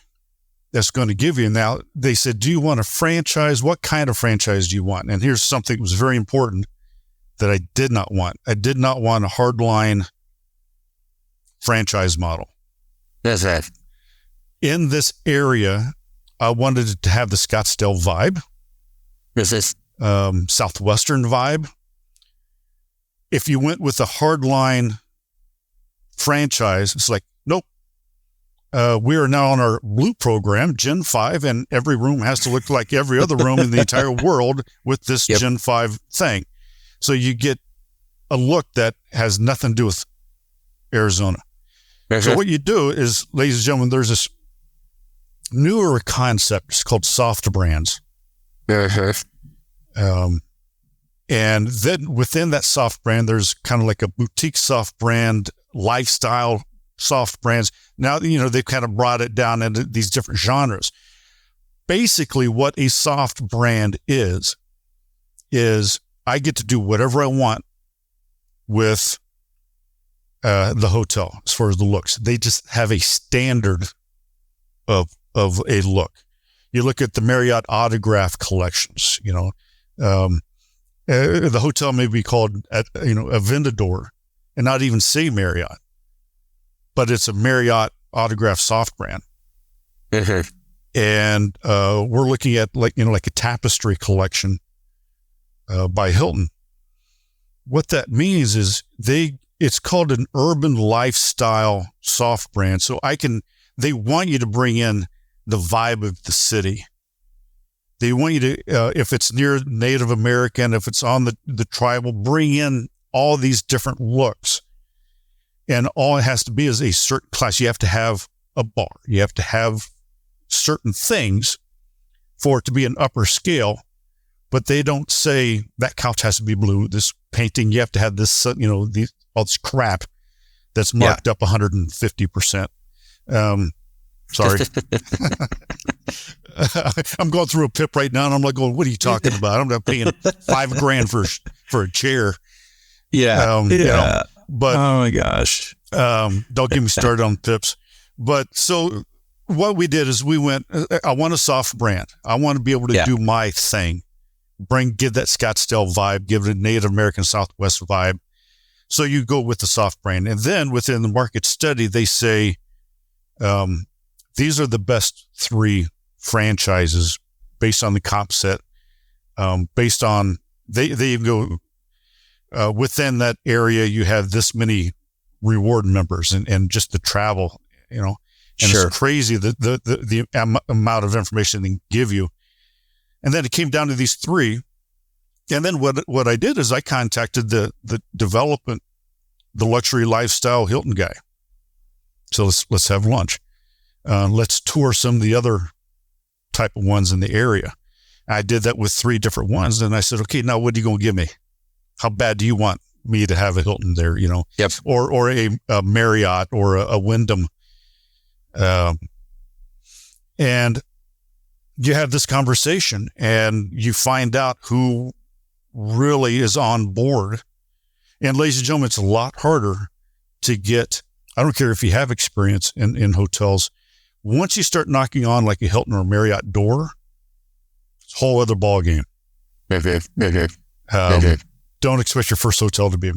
that's going to give you. Now, they said, do you want a franchise? What kind of franchise do you want? And here's something that was very important that I did not want. I did not want a hardline franchise model. That's it. In this area, I wanted it to have the Scottsdale vibe. This is Southwestern vibe. If you went with a hardline franchise, it's like, nope. We are now on our blue program, Gen 5, and every room has to look like every other room in the entire world with this Gen 5 thing. So you get a look that has nothing to do with Arizona. So what you do is, ladies and gentlemen, there's this newer concept. It's called soft brands. And then within that soft brand, there's kind of like a boutique soft brand, lifestyle soft brands. Now, they've kind of brought it down into these different genres. Basically, what a soft brand is I get to do whatever I want with the hotel as far as the looks. They just have a standard of a look. You look at the Marriott Autograph collections, the hotel may be called, a Vendedor and not even say Marriott, but it's a Marriott Autograph soft brand. And we're looking at like a tapestry collection by Hilton. What that means is it's called an urban lifestyle soft brand. So they want you to bring in the vibe of the city. They want you to, if it's near Native American, if it's on the tribal, bring in all these different looks. And all it has to be is a certain class. You have to have a bar. You have to have certain things for it to be an upper scale. But they don't say that couch has to be blue. This painting, you have to have this, all this crap that's marked up 150%. Sorry. I'm going through a PIP right now and I'm like going, what are you talking about? I'm not paying $5,000 for a chair. Yeah. But oh my gosh. Don't get me started on PIPs. But so what we did is we went, I want a soft brand. I want to be able to do my thing. Give that Scottsdale vibe, give it a Native American Southwest vibe. So you go with the soft brand. And then within the market study, they say, these are the best 3 franchises based on the comp set, based on, they go, within that area, you have this many reward members and just the travel, and it's crazy the amount of information they can give you. And then it came down to these 3. And then what I did is I contacted the development, the luxury lifestyle Hilton guy. So let's have lunch. Let's tour some of the other type of ones in the area. I did that with 3 different ones. And I said, okay, now what are you going to give me? How bad do you want me to have a Hilton there, or a Marriott or a Wyndham? And you have this conversation and you find out who really is on board. And ladies and gentlemen, it's a lot harder to get, I don't care if you have experience in hotels. Once you start knocking on like a Hilton or Marriott door, it's a whole other ball game. Don't expect your first hotel to be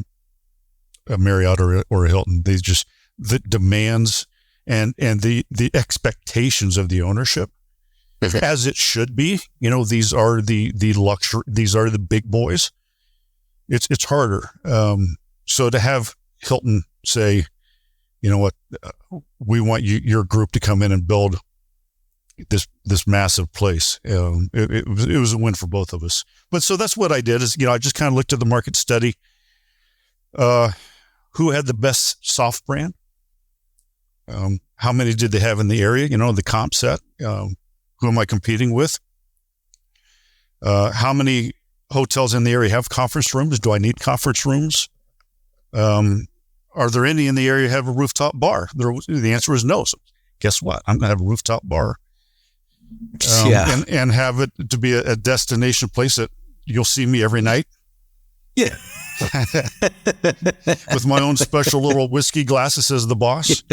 a Marriott or a Hilton. The demands and the expectations of the ownership, as it should be. These are the luxury. These are the big boys. It's harder. So to have Hilton say, you know what, we want your group to come in and build this massive place. It was a win for both of us. But so that's what I did is, I just kind of looked at the market study, who had the best soft brand, how many did they have in the area, the comp set, who am I competing with, how many hotels in the area have conference rooms? Do I need conference rooms? Are there any in the area who have a rooftop bar? The answer is no. So guess what? I'm going to have a rooftop bar. And have it to be a destination place that you'll see me every night. Yeah. With my own special little whiskey glass that says the boss.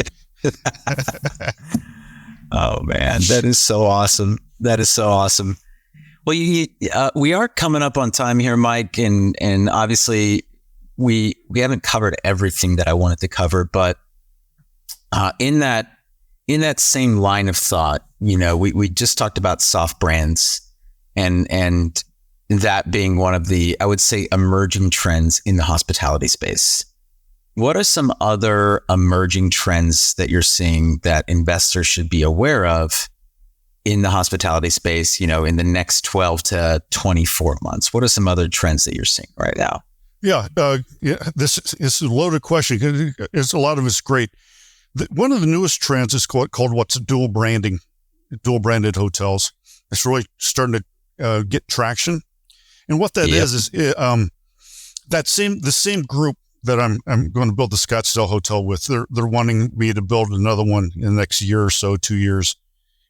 Oh man, that is so awesome. That is so awesome. Well, we are coming up on time here, Mike, and obviously we haven't covered everything that I wanted to cover, but in that same line of thought, we just talked about soft brands and that being one of the, I would say, emerging trends in the hospitality space. What are some other emerging trends that you're seeing that investors should be aware of in the hospitality space, in the next 12 to 24 months? What are some other trends that you're seeing right now? Yeah. This is a loaded question. A lot of it's great. One of the newest trends is called what's dual branded hotels. It's really starting to get traction. And what that is the same group that I'm going to build the Scottsdale hotel with. They're wanting me to build another one in the next year or so, 2 years,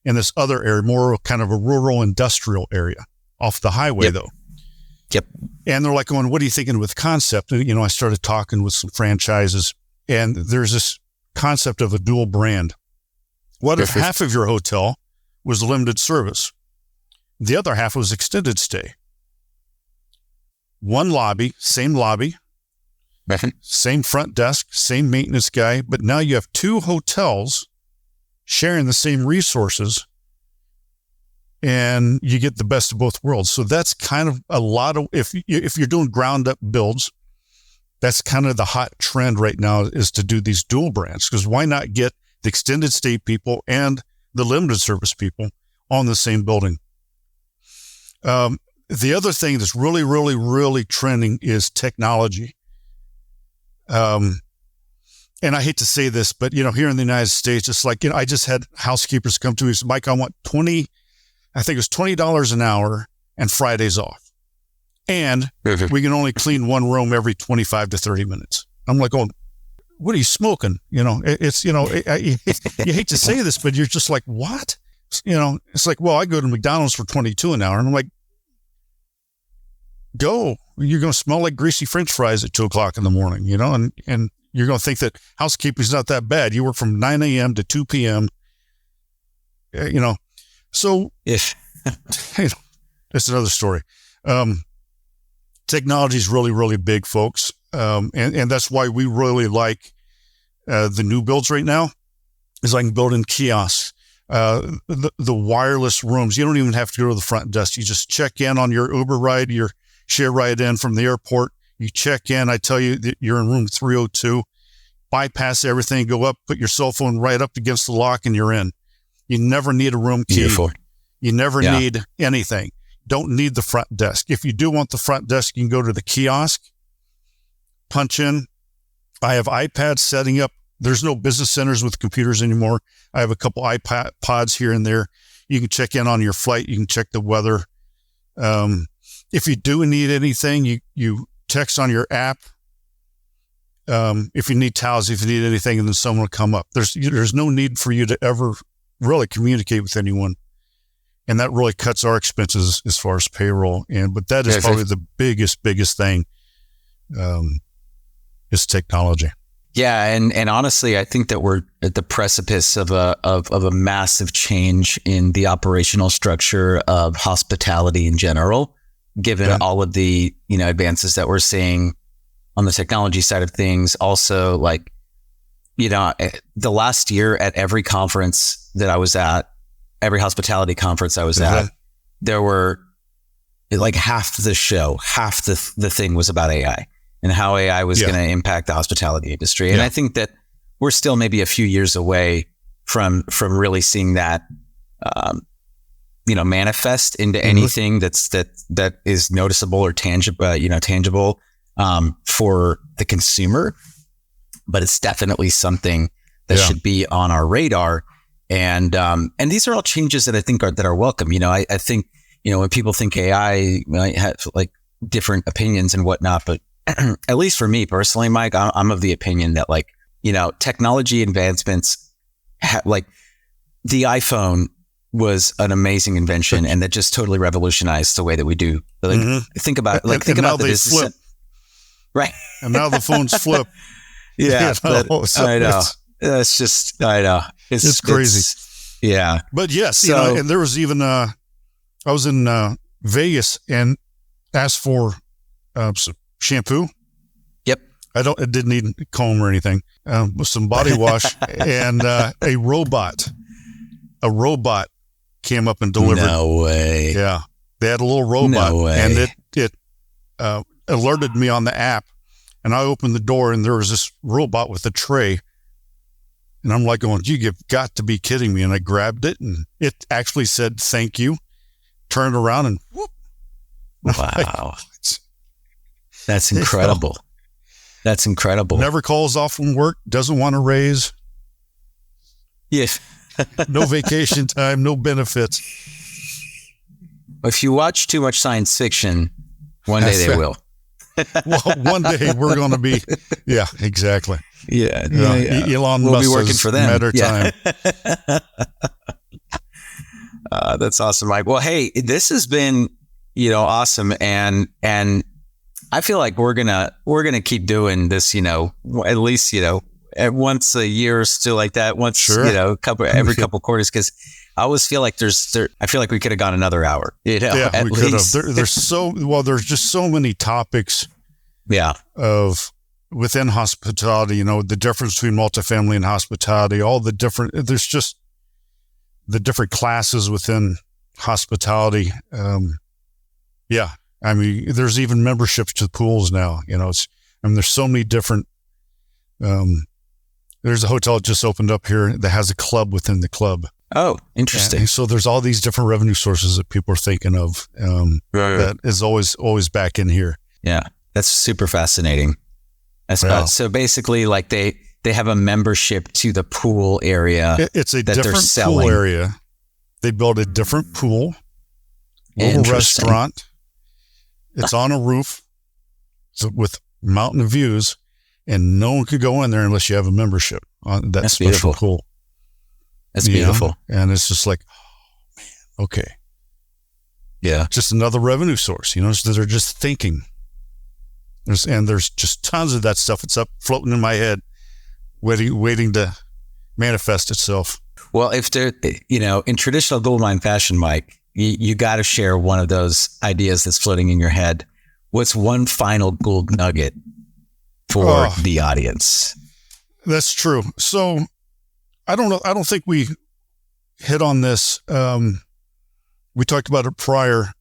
in this other area, more kind of a rural industrial area off the highway though. Yep. And they're like going, what are you thinking with concept? And, I started talking with some franchises, and there's this concept of a dual brand. What if half of your hotel was limited service? The other half was extended stay. One lobby, same front desk, same maintenance guy, but now you have two hotels sharing the same resources, and you get the best of both worlds. So that's kind of a lot of, if you're doing ground up builds, that's kind of the hot trend right now, is to do these dual brands, because why not get the extended stay people and the limited service people on the same building? The other thing that's really, really, really trending is technology. And I hate to say this, but, here in the United States, it's like, I just had housekeepers come to me and say, Mike, I want $20 an hour and Fridays off. And we can only clean one room every 25 to 30 minutes. I'm like, oh, what are you smoking? It's, you hate to say this, but you're just like, what? It's like, well, I go to McDonald's for $22 an hour. And I'm like, go, you're going to smell like greasy French fries at 2:00 in the morning, and you're going to think that housekeeping is not that bad. You work from 9 a.m. to 2 p.m., so that's another story. Technology is really, really big, folks. And that's why we really like the new builds right now, is I can build in kiosks, the wireless rooms. You don't even have to go to the front desk. You just check in on your Uber ride, your share ride in from the airport. You check in. I tell you that you're in room 302. Bypass everything, go up, put your cell phone right up against the lock, and you're in. You never need a room key. Beautiful. You never need anything. Don't need the front desk. If you do want the front desk, you can go to the kiosk, punch in. I have iPads setting up. There's no business centers with computers anymore. I have a couple iPods here and there. You can check in on your flight. You can check the weather. If you do need anything, you text on your app. If you need towels, if you need anything, and then someone will come up. There's no need for you to ever really communicate with anyone. And that really cuts our expenses as far as payroll. But that is probably the biggest thing, is technology. Yeah. And honestly, I think that we're at the precipice of a massive change in the operational structure of hospitality in general, given all of the, advances that we're seeing on the technology side of things. Also, the last year at every conference that I was at, every hospitality conference I was at, there were half the show, half the thing was about AI and how AI was going to impact the hospitality industry. And I think that we're still maybe a few years away from really seeing that manifest into anything that is noticeable or tangible for the consumer, but it's definitely something that should be on our radar. And these are all changes that I think are welcome. I think, when people think AI, I have like different opinions and whatnot, but at least for me personally, Mike, I'm of the opinion that technology advancements, like the iPhone was an amazing invention, and that just totally revolutionized the way that we do. Think about the business. Flip. Right. And now the phones flip. Yeah. I know. It's just, I know. It's crazy. Yeah. But yes, and there was even, I was in Vegas and asked for some shampoo. Yep. It didn't need a comb or anything. With some body wash and a robot came up and delivered. No way. Yeah. They had a little robot, and it alerted me on the app, and I opened the door and there was this robot with a tray, and I'm like going, you've got to be kidding me. And I grabbed it, and it actually said, thank you, turned around, and whoop. Wow. That's incredible. That's incredible. Never calls off from work, doesn't want to raise. Yes. No vacation time, no benefits. If you watch too much science fiction, one day they will. Well, one day we're going to be, yeah, exactly. Yeah. Elon Musk be working for them. Matter time. That's awesome, Mike. Well, hey, this has been, awesome. And I feel like we're gonna keep doing this, at least, at once a year or so like that, once, sure. every couple quarters. Cause I always feel like I feel like we could have gone another hour, Yeah, we could have. There's just so many topics. Yeah. Of within hospitality, the difference between multifamily and hospitality, there's just the different classes within hospitality. Yeah. I mean, there's even memberships to pools now, there's so many different, there's a hotel that just opened up here that has a club within the club. Oh, interesting. And so there's all these different revenue sources that people are thinking of, that is always back in here. Yeah. That's super fascinating. So basically like they have a membership to the pool area. It's a different pool area. They built a different pool, little restaurant. It's on a roof with mountain views, and no one could go in there unless you have a membership on that special beautiful. pool. That's beautiful. And it's just like, oh man, okay. Yeah. Just another revenue source, so they're just thinking. There's just tons of that stuff. It's up floating in my head, waiting to manifest itself. Well, if they're, in traditional Gould Mine fashion, Mike, you got to share one of those ideas that's floating in your head. What's one final gold nugget for the audience? That's true. So I don't know. I don't think we hit on this. We talked about it prior.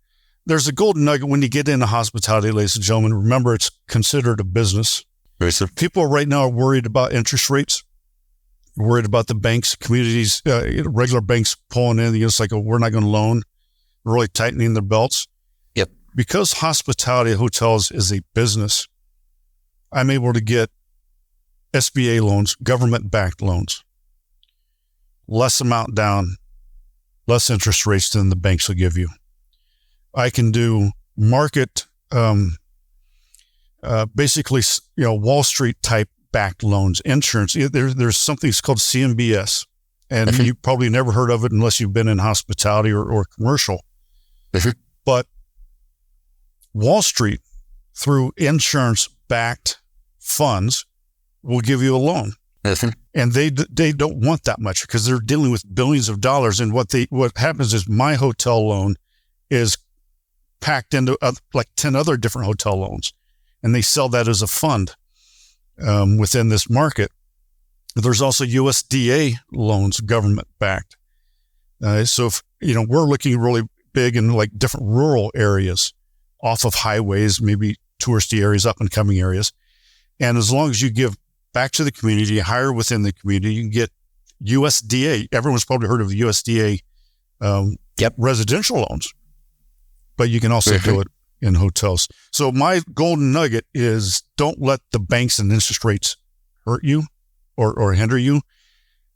There's a golden nugget when you get into hospitality, ladies and gentlemen. Remember, it's considered a business. Right, sir. People right now are worried about interest rates, worried about the banks, communities, regular banks pulling in. It's like, we're not going to loan, really tightening their belts. Yep. Because hospitality hotels is a business, I'm able to get SBA loans, government-backed loans, less amount down, less interest rates than the banks will give you. I can do market, basically, Wall Street type backed loans, insurance. There's something called CMBS, and you probably never heard of it unless you've been in hospitality or commercial. But Wall Street, through insurance backed funds, will give you a loan. And they don't want that much because they're dealing with billions of dollars. And what happens is my hotel loan is packed into like 10 other different hotel loans, and they sell that as a fund within this market. There's also USDA loans, government backed. So if, we're looking really big in like different rural areas off of highways, maybe touristy areas, up and coming areas. And as long as you give back to the community, hire within the community, you can get USDA. Everyone's probably heard of the USDA residential loans, but you can also do it in hotels. So my golden nugget is don't let the banks and interest rates hurt you or hinder you,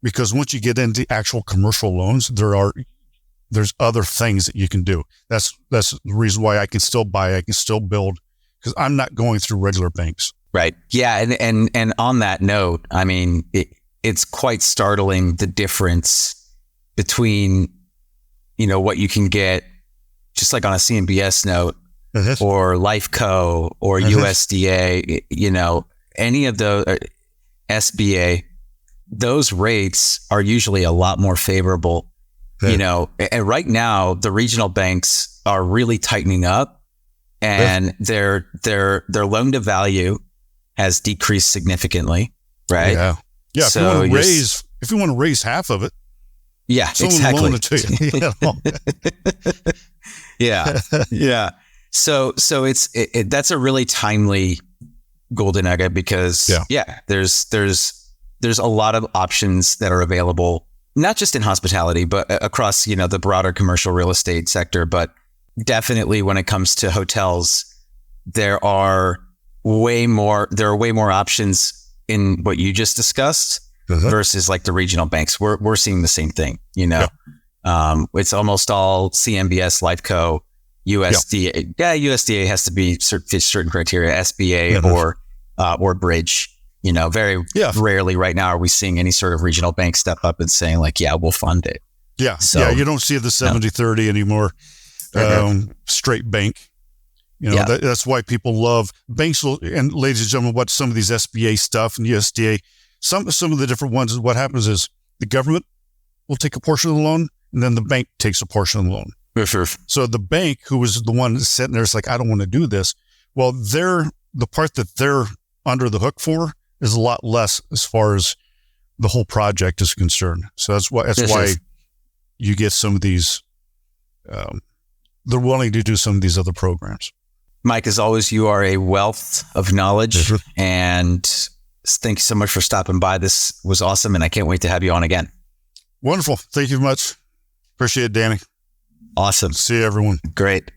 because once you get into actual commercial loans, there's other things that you can do. That's the reason why I can still buy, I can still build, because I'm not going through regular banks. Right. Yeah. And on that note, I mean, it's quite startling, the difference between, what you can get just like on a CMBS note or Lifeco or USDA, any of the SBA, those rates are usually a lot more favorable, and right now the regional banks are really tightening up, and their loan to value has decreased significantly. Right. Yeah. Yeah. So if you want to raise half of it. Yeah, exactly. Loan it to you. Yeah. Yeah. So that's a really timely golden nugget, because there's a lot of options that are available, not just in hospitality, but across, the broader commercial real estate sector. But definitely when it comes to hotels, there are way more options in what you just discussed versus like the regional banks. We're seeing the same thing, it's almost all CMBS, Lifeco, USDA. Yeah. USDA has to be fit certain criteria, SBA or Bridge. Very rarely right now are we seeing any sort of regional bank step up and saying like, yeah, we'll fund it. Yeah. So, you don't see the 70-30 anymore. Straight bank. That's why people love banks. And ladies and gentlemen, what some of these SBA stuff and USDA, some of the different ones, what happens is the government will take a portion of the loan, and then the bank takes a portion of the loan. Sure. So the bank, who was the one sitting there, is like, I don't want to do this. Well, the part that they're under the hook for is a lot less as far as the whole project is concerned. So that's why you get some of these, they're willing to do some of these other programs. Mike, as always, you are a wealth of knowledge, and thank you so much for stopping by. This was awesome, and I can't wait to have you on again. Wonderful. Thank you very much. Appreciate it, Danny. Awesome. See you, everyone. Great.